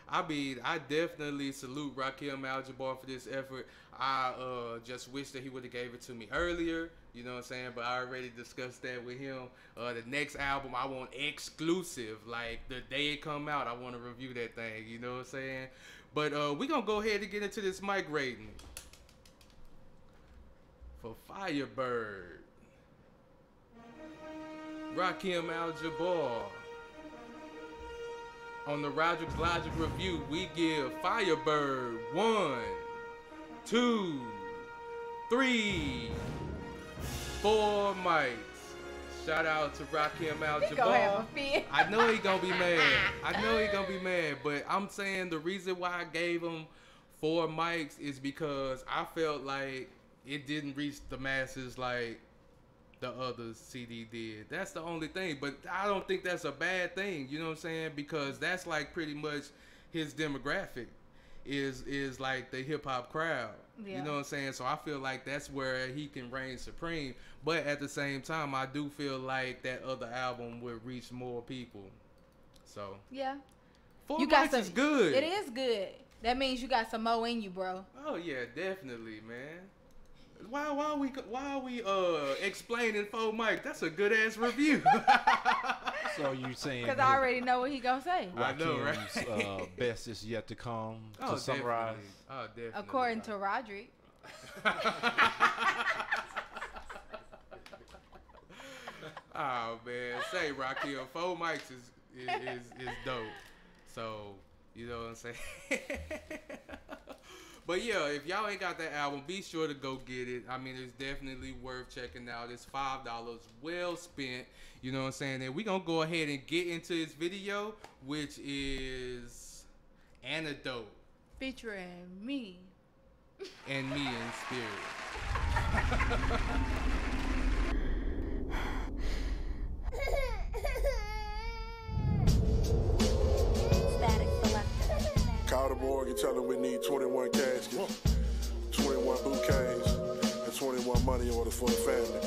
I mean, I definitely salute Rakim Al-Jabbaar for this effort. I just wish that he would have gave it to me earlier. You know what I'm saying? But I already discussed that with him. The next album, I want exclusive. Like, the day it come out, I want to review that thing. You know what I'm saying? But we're going to go ahead and get into this mic rating. For Firebird, Rakim Al-Jabbaar. On the Roderick Logic review, we give Firebird 1, 2, 3, 4 mics. Shout out to Rakim Al-Jabbaar. I know he gonna be mad. But I'm saying the reason why I gave him 4 mics is because I felt like it didn't reach the masses like the other CD did. That's the only thing. But I don't think that's a bad thing, you know what I'm saying? Because that's like pretty much his demographic is like the hip hop crowd. Yeah. You know what I'm saying? So I feel like that's where he can reign supreme. But at the same time, I do feel like that other album would reach more people. So yeah, 4 mics is good. It is good. That means you got some more in you, bro. Oh yeah, definitely, man. Why are we explaining 4 mics? That's a good ass review. So you saying? Because I already know what he gonna say. I know, right? Best is yet to come. Oh, to summarize. Oh, definitely. According to Roderick. Oh man, say Rakim, 4 mics is dope. So you know what I'm saying. But yeah, if y'all ain't got that album, be sure to go get it. I mean, it's definitely worth checking out. It's $5 well spent. You know what I'm saying? And we're going to go ahead and get into this video, which is Antidote. Featuring me. And me in spirit. Call the morgue and tell them we need 21 caskets, 21 bouquets, and 21 money orders for the family.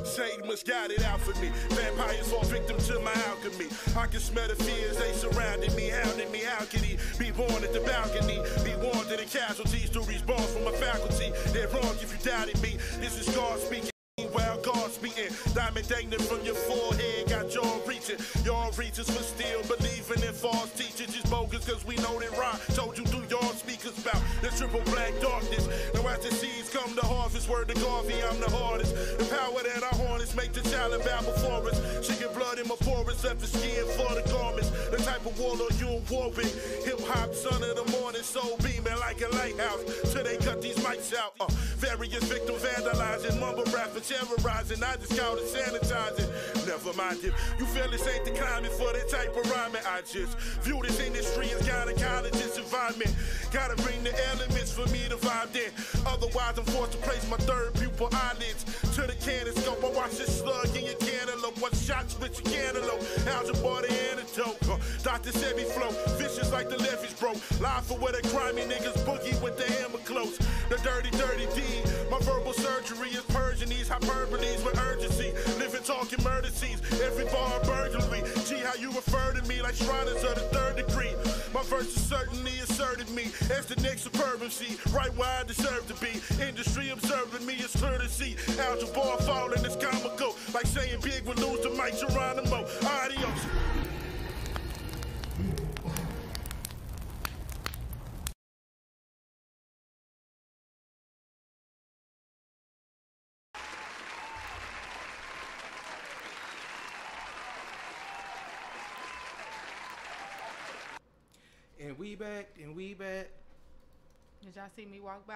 Satan must guide it out for me. Vampires fall victim to my alchemy. I can smell the fears they surrounded me, hounding me. How could he be born at the balcony? Be warned of the casualties to respawn from my faculty. They're wrong if you doubted me. This is God speaking. While God's speaking, diamond dangling from your forehead, got y'all reaching. Y'all reaches for still believing in false teachers. It's bogus cause we know that Ron told you through y'all speakers about the triple black darkness. Now as the seeds come to harvest, word to Garvey, I'm the hardest. The power that I harness make the child bow before us. She get blood in my pores, left the skin for the garments. The type of warlord you a war with. Hip hop, son of the morning, soul beaming like a lighthouse. Till they cut these mics out. Various victims vandalizing, mumble rapping, terrorizing. I just call it sanitizing. Never mind if you feel this ain't the climate for that type of rhyming. I just view this industry as gynecologist environment. Gotta bring the elements for me to vibe in. Otherwise I'm forced to place my third pupil eyelids to the cannon scope. I watch this slug in your cantaloupe. What shots with your cantaloupe? Al-Jabbaar the antidote. Dr. Sebi flow, vicious like the levees broke. Live for where the grimy niggas boogie with the hammer close. The dirty deed. My verbal surgery is purging these hyperboles with urgency. Living, talking murder scenes. Every bar a burglary. Gee, how you refer to me like Shriners of the 3rd degree. My verses certainly asserted me as the next supremacy. Right where I deserve to be. Industry observing me is clear to see. Al-Jabbaar falling is comical. Like saying big will lose the mic, Geronimo. Adios. And we back. Did y'all see me walk by?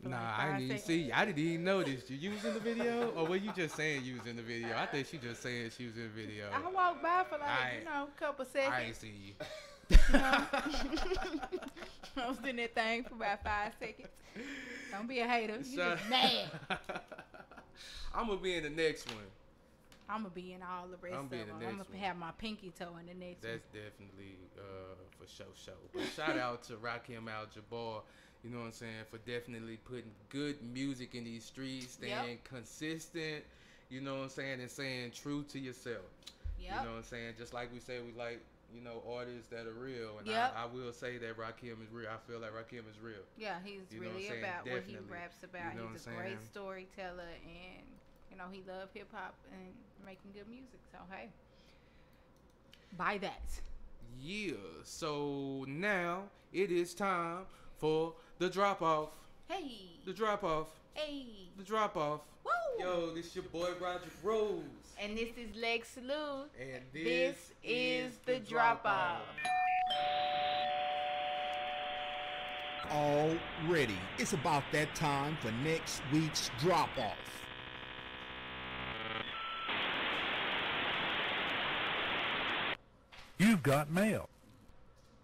For Nah, like I 5 didn't even seconds? see. I didn't even notice. You was in the video, or were you just saying you was in the video? I think she just saying she was in the video. I walked by for like, a couple seconds. I ain't see you. I was in that thing for about 5 seconds. Don't be a hater. You Shut- just mad. I'm gonna be in the next one. I'm gonna be in all the rest I'm of be in them. the I'm next gonna one. have my pinky toe in the next That's definitely for show. But shout out to Rakim Al-Jabbaar, you know what I'm saying, for definitely putting good music in these streets, staying consistent, you know what I'm saying, and saying true to yourself. You know what I'm saying? Just like we say, we like, artists that are real. And I will say that Rakim is real. I feel like Rakim is real. Yeah, he's You know what really I'm saying? about what he Definitely. raps about. You know He's what a I'm great saying? storyteller, and he loves hip hop and making good music. So hey, buy that. Yeah. So now it is time for the drop off. Hey. The drop off. Hey. The drop off. Woo. Yo, this your boy Roderick Rules. And this is Lex Lu. And this is the drop off. Already, it's about that time for next week's drop off. You've got mail.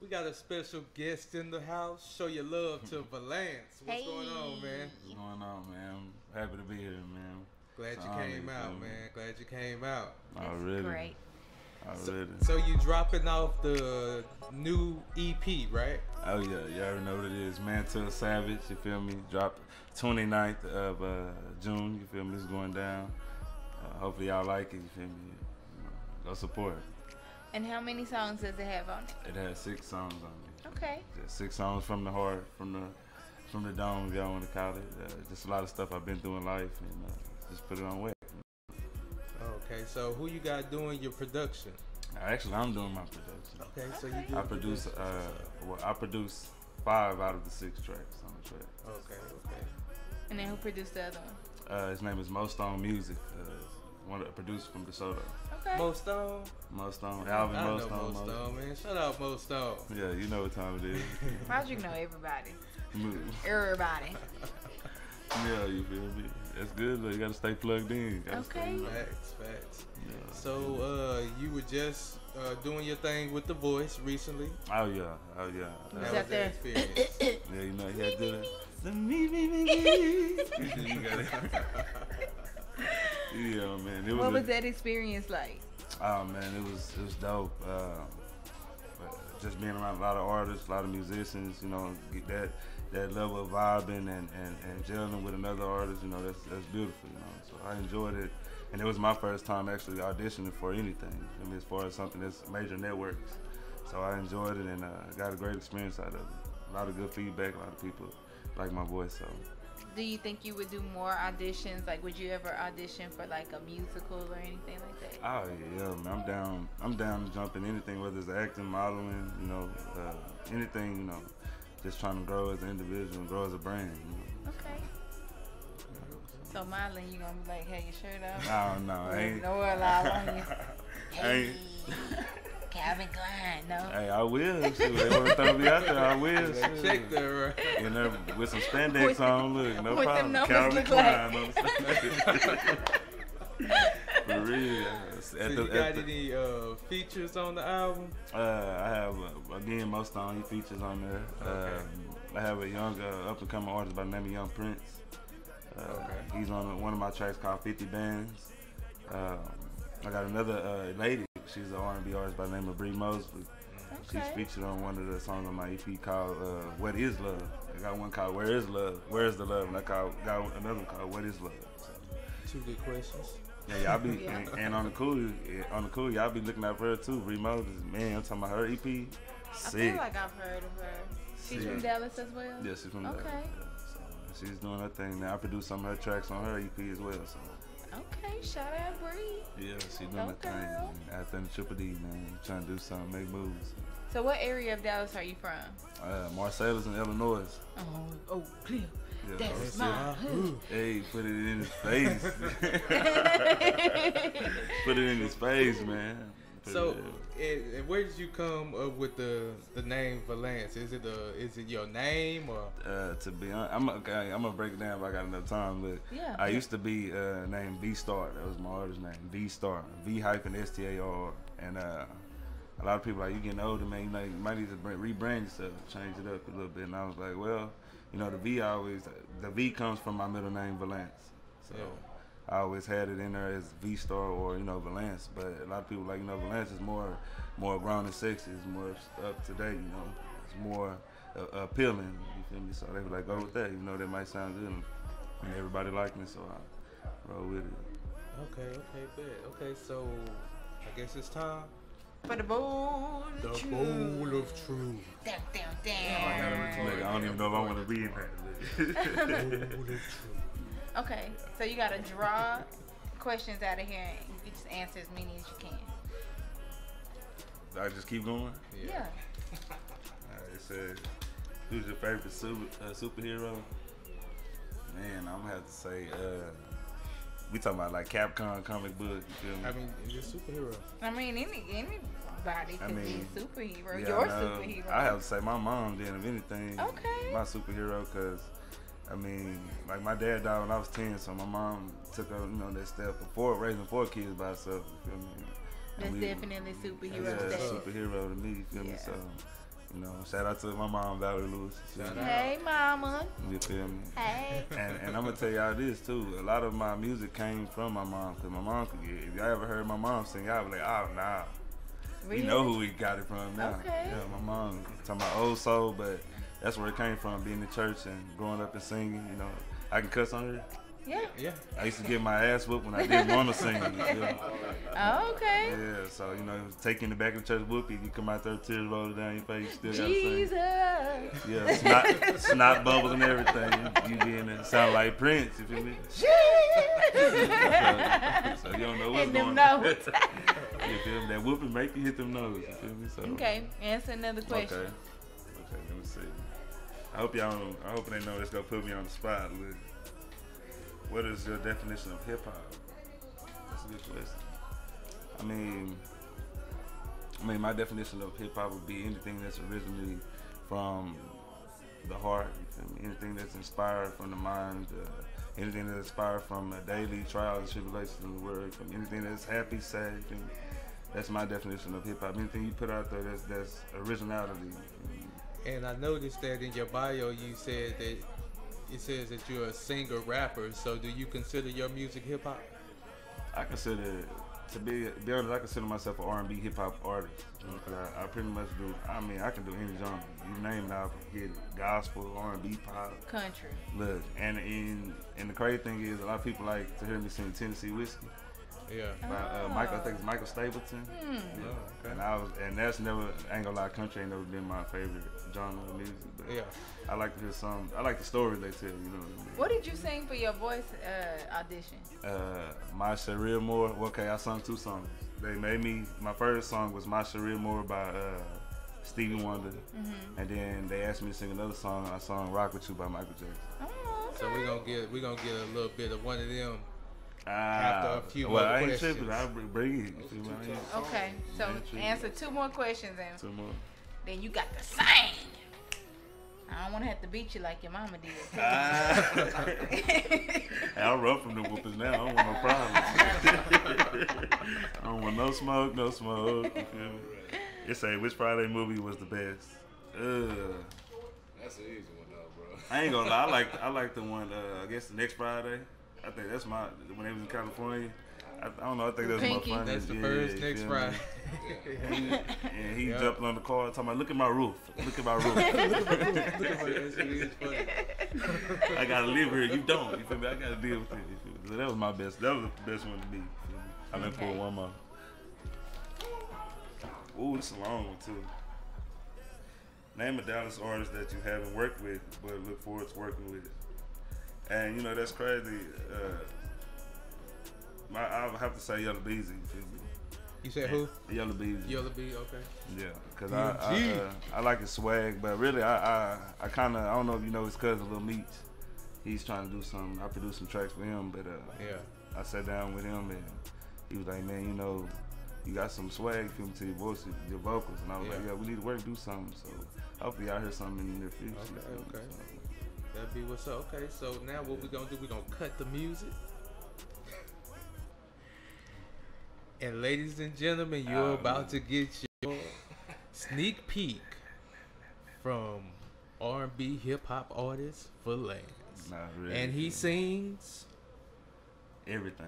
We got a special guest in the house. Show your love to Valance. What's going on, man? What's going on, man? I'm happy to be here, man. Glad you came out, man. Glad you came out. Already. Great. Already. So you dropping off the new EP, right? Oh, yeah. You already know what it is. Mantle Savage, you feel me? Dropped 29th of June, you feel me? It's going down. Hopefully y'all like it, you feel me? Go support it. And how many songs does it have on it? It has 6 songs on it. Okay. Just 6 songs from the heart, from the dome, if y'all want to call it. Just a lot of stuff I've been through in life, and just put it on wet. Okay, so who you got doing your production? Actually, I'm doing my production. Okay, so you do I produce. I produce 5 out of the 6 tracks on the track. Okay. And then who produced the other one? His name is Mo Stone Music. One of the producers from DeSoto. Okay. Mo Stone. Mo Stone. Alvin I Mo know Stone. Mo Stone, man. Shout out Mo Stone. Yeah, you know what time it is. Roderick know everybody. Move. Everybody. Yeah, you feel me? That's good. Though. You gotta stay plugged in. Okay. Facts. Yeah. So you were just doing your thing with The Voice recently. Oh yeah. How was that experience? Yeah, you know you had to do that. The me. You got it. Yeah, man. It was What was that experience like? Oh man, it was dope. Just being around a lot of artists, a lot of musicians, get that level of vibing and gelling with another artist, that's beautiful, So I enjoyed it, and it was my first time actually auditioning for anything. As far as something that's major networks, so I enjoyed it and got a great experience out of it. A lot of good feedback, a lot of people like my voice, so. Do you think you would do more auditions? Like, would you ever audition for like a musical or anything like that? Oh yeah, man, I'm down to jump in anything, whether it's acting, modeling, anything, just trying to grow as an individual, grow as a brand. Okay. So modeling, you gonna be like, hey, your shirt off? Oh no, I ain't. No allowed on you. Hey, ain't. Calvin Klein, no. Hey, I will. Shoot, they want to throw me out there. I will. Check that, right? You know, with some spandex on, look, no what problem. them Calvin look Klein like. on the For real. So you got any features on the album? I have, again, Mo Stone, he features on there. Okay. I have a young, up-and-coming artist by the name of Young Prince. He's on one of my tracks called 50 Bands. I got another lady. She's an R&B artist by the name of Bree Mosley. She's featured on one of the songs on my EP called What Is Love. I got one called Where Is Love? Where Is the Love? And I got another one called What Is Love? So, 2 good questions. yeah, y'all be and on the cool, y'all be looking out for her too. Bree Mosley, man, I'm talking about her EP. I Sick. feel like I've heard of her. She's from Dallas as well? Yeah, she's from Okay. Dallas. Yeah. So she's doing her thing now. I produced some of her tracks on her EP as well. So. Okay, shout out Bree. Yeah, she doing her thing. Man. After the Triple D, man, trying to do something, make moves. So what area of Dallas are you from? Marcellus in Illinois. Oh, clear. Yeah, That's my hood. Hey, put it in his face. Put it in his face, man. So, and where did you come up with the name Valance? Is it your name or? To be honest, I'm gonna break it down if I got enough time. But Yeah. I used to be named V Star. That was my artist name, V Star, V-STAR. And a lot of people like, you getting older, man. You know, you might need to rebrand yourself, change it up a little bit. And I was like, well, you know, the V comes from my middle name Valance. So. Yeah. I always had it in there as V-Star or, you know, Valance. But a lot of people like, you know, Valance is more grown and sexy. It's more up to date, you know. It's more appealing, you feel me? So they were like, go with that. You know, that might sound good. And everybody liked me, so I roll with it. Okay, good. Okay, so I guess it's time. For the bowl of truth. The bowl of truth. Damn. I don't even know if I want to be in that. Bowl of truth. Okay, so you gotta draw questions out of here and you just answer as many as you can. I just keep going? Yeah. Alright, it says, who's your favorite superhero? Man, I'm gonna have to say, we talking about like Capcom comic book, you feel me? I mean, you're a superhero. I mean, anybody can be a superhero. Yeah, Your superhero. I have to say my mom then, if anything. Okay. My superhero, because I mean, like my dad died when I was 10, so my mom took up, you know, that step before raising 4 kids by herself. You feel me? That's definitely superhero. Yeah, superhero to me. You feel me? So, you know, shout out to my mom, Valerie Lewis. Hey, mama. You feel me? Hey. And I'm gonna tell y'all this too. A lot of my music came from my mom, cause my mom could get. If y'all ever heard my mom sing, y'all be like, oh nah. Really? We know who we got it from now. Okay. Yeah, my mom talking about old soul, but that's where it came from, being in church and growing up and singing, you know. I can cuss on here. Yeah. I used to get my ass whooped when I didn't want to sing. You feel me? Oh, okay. Yeah, so, you know, it was taking the back of the church whoopie. You come out there, tears rolling down your face, you still Jesus. gotta sing. Yeah, snot bubbles and everything. You getting it. Sound like Prince, you feel me? Jesus. So you don't know what's Hit going them on. notes. You feel me? That whooping make you hit them notes, you feel me? So, okay, answer another question. Okay, let me see. I hope they know it's gonna put me on the spot. Look. What is your definition of hip hop? That's a good question. I mean, my definition of hip hop would be anything that's originally from the heart. You feel me? Anything that's inspired from the mind. Anything that's inspired from daily trials and tribulations in the world. From anything that's happy, sad. You feel me? That's my definition of hip hop. Anything you put out there that's originality. And I noticed that in your bio you said that it says that you're a singer rapper. So do you consider your music hip hop? I consider, to be honest, I consider myself an R&B hip hop artist. I pretty much do. I mean, I can do any genre. You name it, I can get it. Gospel, R&B, pop, country. Look, and the crazy thing is, a lot of people like to hear me sing Tennessee Whiskey. Yeah. By I think it's Michael Stapleton. Hmm. Yeah. Okay. And that's never, I ain't gonna lie, country ain't never been my favorite genre of music. But yeah. I like to hear I like the stories they tell, you know what I mean? What did you sing for your voice audition? My Sharia Moore. Okay, I sung 2 songs. They made me, my first song was My Sharia Moore by Stevie Wonder. Mm-hmm. And then they asked me to sing another song. I sung Rock With You by Michael Jackson. Oh, okay. So we gonna get a little bit of one of them. After a few well, more I ain't questions. tripping. I'll bring it. Okay, so answer 2 more questions and 2 more. Then you got to sing. I don't want to have to beat you like your mama did. I'll run from the whoopers now. I don't want no problems. I don't want no smoke, no smoke. You feel me? It say, which Friday movie was the best? That's an easy one though, bro. I ain't gonna lie. I like the one, I guess the next Friday. I think that's when they was in California. I don't know. I think that's my funniest. That's the first next Friday. And he jumped on the car talking about, look at my roof. Look at my roof. I gotta live here. You don't. You feel me? I gotta deal with it. So that was my best. That was the best one to me. I've been pulling one more. Ooh, this is a long one too. Name a Dallas artist that you haven't worked with but look forward to working with. And you know that's crazy. I would have to say Yellow Beezy. You said who? Yellow Beezy. Yellow Beezy, okay. Yeah, because I like his swag, but really I kind of, I don't know if you know his cousin Lil Meech. He's trying to do something. I produced some tracks for him, but I sat down with him and he was like, man, you know, you got some swag, you feel me, to your voice, your vocals. And I was like, yeah, we need to work and do something. So hopefully y'all hear something in the near future. Okay. That'd be what's up. Okay, so now what we're gonna do, we're gonna cut the music. And ladies and gentlemen, you're about to get your sneak peek from R&B hip hop artist Valance. Not really. And he sings everything.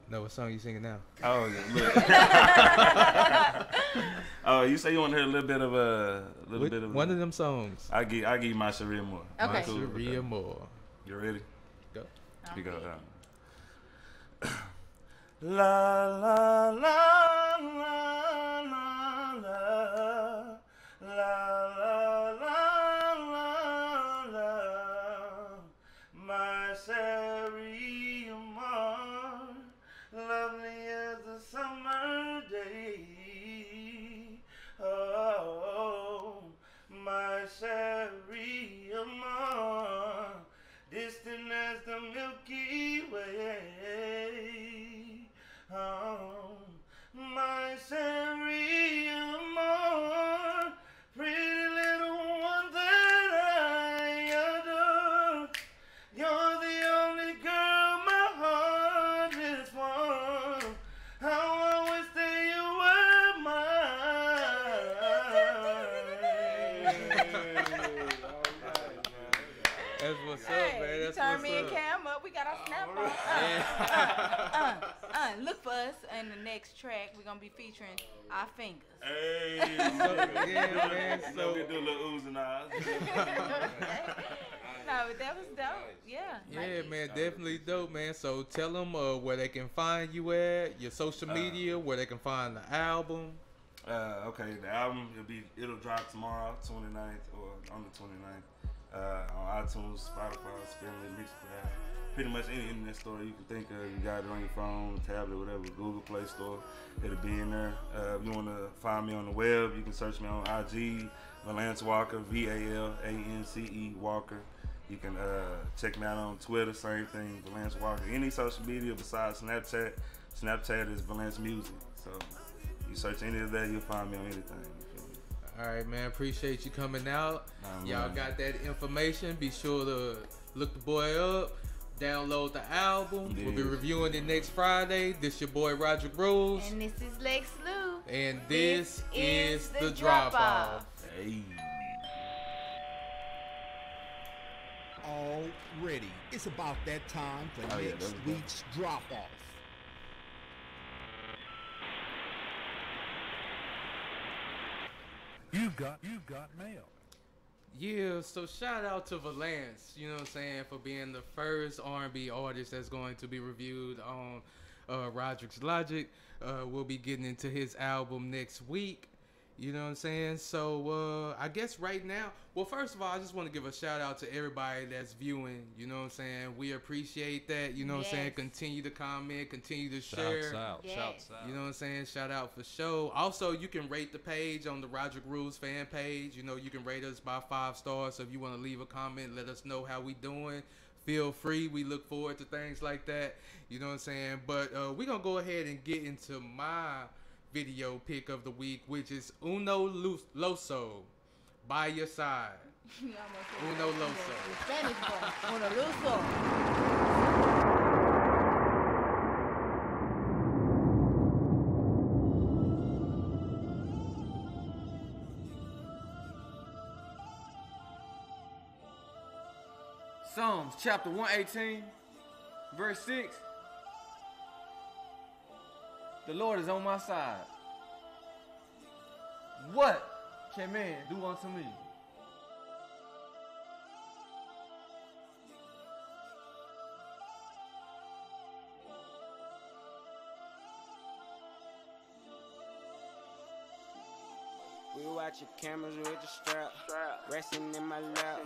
No, what song you singing now? Oh, yeah, look. Oh, you say you want to hear a little bit of one of them songs. I give you my Sharia Moore. Okay. Sharia Moore. You ready? Go. We go. La la la la la la la la la. My Sharia Moore, lovely as a summer day. Oh, my Sharia Moore, distant as the Milky Way. Oh, my Sharia Moore, pretty little one that I adore. You're the only girl my heart is for. How I wish that you were mine. That's what's up, man. That's turn what's me and up. Cam up. We got our snap on. Look for us in the next track. We're gonna be featuring our fingers. Hey, yeah, man. So we do a little oohs and ahs. No, but that was dope. Yeah. Yeah, man, definitely dope, man. So tell them where they can find you at, your social media, where they can find the album. Okay, the album it'll drop tomorrow, 29th, or on the 29th. On iTunes, Spotify, Spinley, Mixcloud, pretty much any internet store you can think of. You got it on your phone, tablet, whatever, Google Play Store, it'll be in there. If you want to find me on the web, you can search me on IG, Valance Walker, VALANCE Walker. You can check me out on Twitter, same thing, Valance Walker. Any social media besides Snapchat, Snapchat is Valance Music. So you search any of that, you'll find me on anything. All right, man. Appreciate you coming out. Y'all got that information. Be sure to look the boy up. Download the album. Yeah. We'll be reviewing it next Friday. This your boy Roderick Rules. And this is Lex Lu. And this is the Drop Off. Hey. Already, it's about that time for next week's Drop Off. You've got mail. Yeah, so shout out to Valance, you know what I'm saying, for being the first R&B artist that's going to be reviewed on Roderick Logic. We'll be getting into his album next week. You know what I'm saying? So, I guess right now, well, first of all, I just want to give a shout out to everybody that's viewing. You know what I'm saying? We appreciate that. You know what I'm saying? Continue to comment, continue to share. Shouts out. Shouts out. You know what I'm saying? Shout out for show. Also, you can rate the page on the Roderick Rules fan page. You know, you can rate us by 5 stars. So if you want to leave a comment, let us know how we doing. Feel free. We look forward to things like that. You know what I'm saying? But we're going to go ahead and get into my video pick of the week, which is Uno Loso, By Your Side. Uno Loso. Spanish boy. Uno Loso. Psalms chapter 118, verse 6. The Lord is on my side. What can man do unto me? We will Got your cameras with the strap, resting in my lap.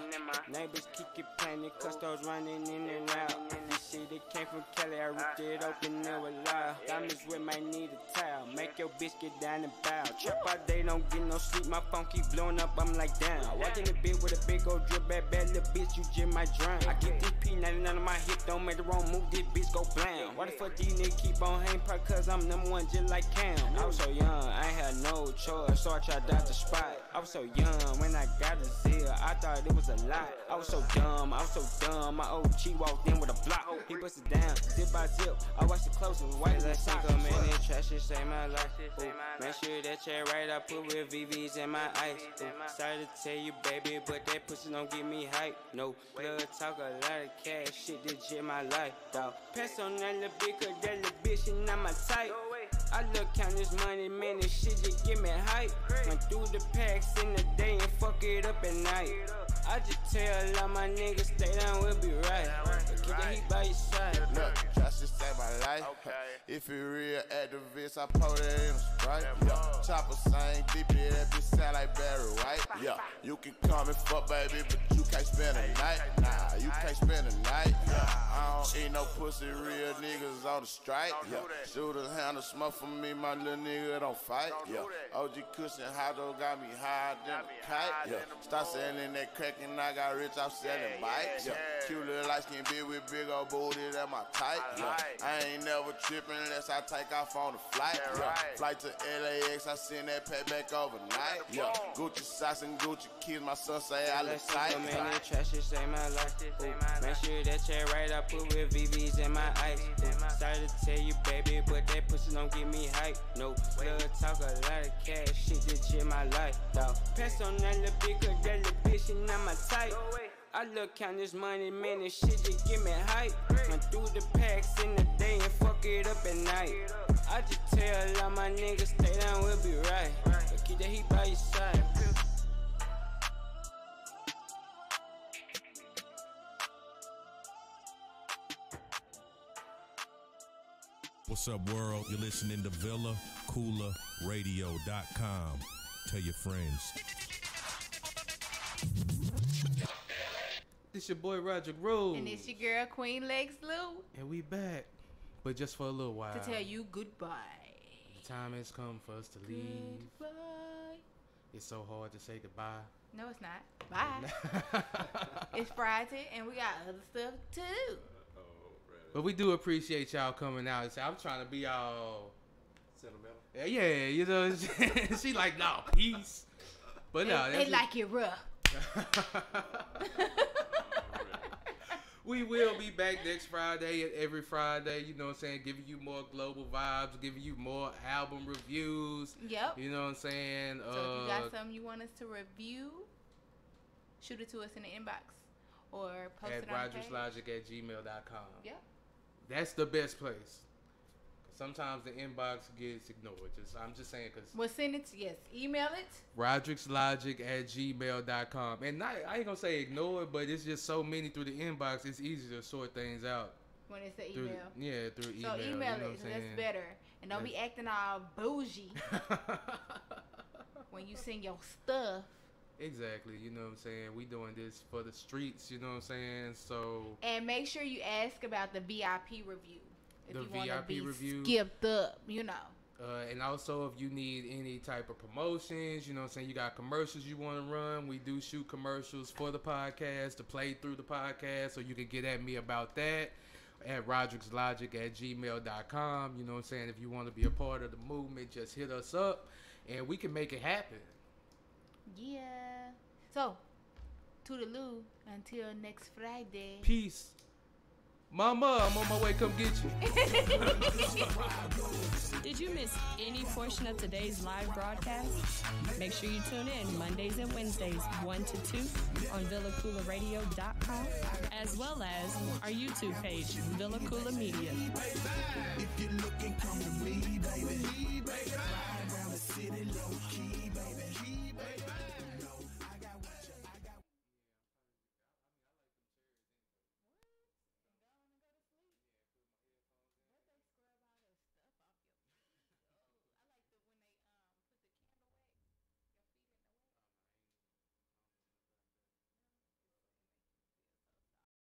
Neighbors keep it painted, custos running in and out. This shit, it came from Kelly, I ripped it open, it was loud. Diamonds with my need a towel, make your bitch get down and bow. Trap all day, don't get no sleep, my phone keep blowing up, I'm like damn. I walk in the bit with a big old drip, bad little bitch, you just might drown. I get this P99 on my hip, don't make the wrong move, this bitch go blam. Why the fuck these niggas keep on hanging? Probably cause I'm number one just like Cam. I was so young, I ain't had no choice, so I tried to dodge the spot. I was so young, when I got a zeal, I thought it was a lot. I was so dumb, my OG walked in with a block. He busted down, zip by zip, I watched it close, and white as I sink a minute, trash shit save my life. Ooh, make sure that you're right, I put with VVs in my ice. Sorry to tell you, baby, but that pussy don't give me hype. No blood talk, a lot of cash, shit, this shit my life, dawg. Pass on that little bitch, cause that little bitch, she not my type. I look count this money, man, this shit just give me hype. Went through the packs in the day and fuck it up at night. I just tell all my niggas stay down, we'll be right. Keep the heat by your side. Look, trash just saved my life. If you real activist, I pour that in a Sprite. Yeah, chopper sing deep, yeah, that bitch sound like Barry White. Yeah, you can come and fuck, baby, but you can't spend a night. Nah, you can't spend a night. Yeah, I don't eat no pussy, real niggas on the strike. Yeah, shooters handle smoke for me, my little nigga don't fight. Yeah, OG cushion hot dog got me higher than a kite. Yeah, start selling that crack and I got rich off selling bikes. Yeah, cute little light skin bitch with big old booty, that my type. Yeah, I ain't never tripping unless I take off on the flight. Yeah, flight to LAX, I send that payback overnight. Yeah, Gucci socks and Gucci keys, my son say I look tight. So many trash shit save my life. Ooh, make sure that you're right, I put with VVs in my ice. Sorry to tell you, baby, but that pussy don't give me hype. No blood talk, a lot of cash, shit, this shit my life, dawg. Pass on that little bitch, cause that little bitch, she not my type. I look count this money, man, this shit just give me hype. Went through the packs in the day and fuck it up at night. I just tell all my niggas stay down, we'll be right. But keep the heat by your side. What's up, world? You're listening to Villa Koola Radio.com. Tell your friends. This your boy Roderick Rules. And it's your girl Queen Lex Lu. And we back, but just for a little while. To tell you goodbye. The time has come for us to leave. Goodbye. It's so hard to say goodbye. No, it's not. Bye. It's Friday, and we got other stuff to do. But we do appreciate y'all coming out. I'm trying to be all sentimental. Yeah, you know. She like, no, peace. But no, they like it rough. We will be back next Friday and every Friday, you know what I'm saying, giving you more global vibes, giving you more album reviews. Yep. You know what I'm saying? So if you got something you want us to review, shoot it to us in the inbox or post it on the page. RoderickLogic@gmail.com. Yep. That's the best place. Sometimes the inbox gets ignored. I'm just saying because. Well, send it. Yes, email it. RoderickLogic@gmail.com. And I ain't gonna say ignore it, but it's just so many through the inbox. It's easy to sort things out. When it's the email. Through email. So email it. That's better. And don't be acting all bougie when you send your stuff. Exactly, you know what I'm saying? We doing this for the streets, you know what I'm saying? So. And make sure you ask about the VIP review. If the you want to be review skipped up, you know. And also, if you need any type of promotions, you know what I'm saying, you got commercials you want to run, we do shoot commercials for the podcast to play through the podcast, so you can get at me about that at RoderickLogic@gmail.com. You know what I'm saying? If you want to be a part of the movement, just hit us up, and we can make it happen. Yeah. So, toodaloo until next Friday. Peace. Mama, I'm on my way. Come get you. Did you miss any portion of today's live broadcast? Make sure you tune in Mondays and Wednesdays, 1 to 2 on VillaKoolaRadio.com, as well as our YouTube page, Villa Koola Media. If you're looking, come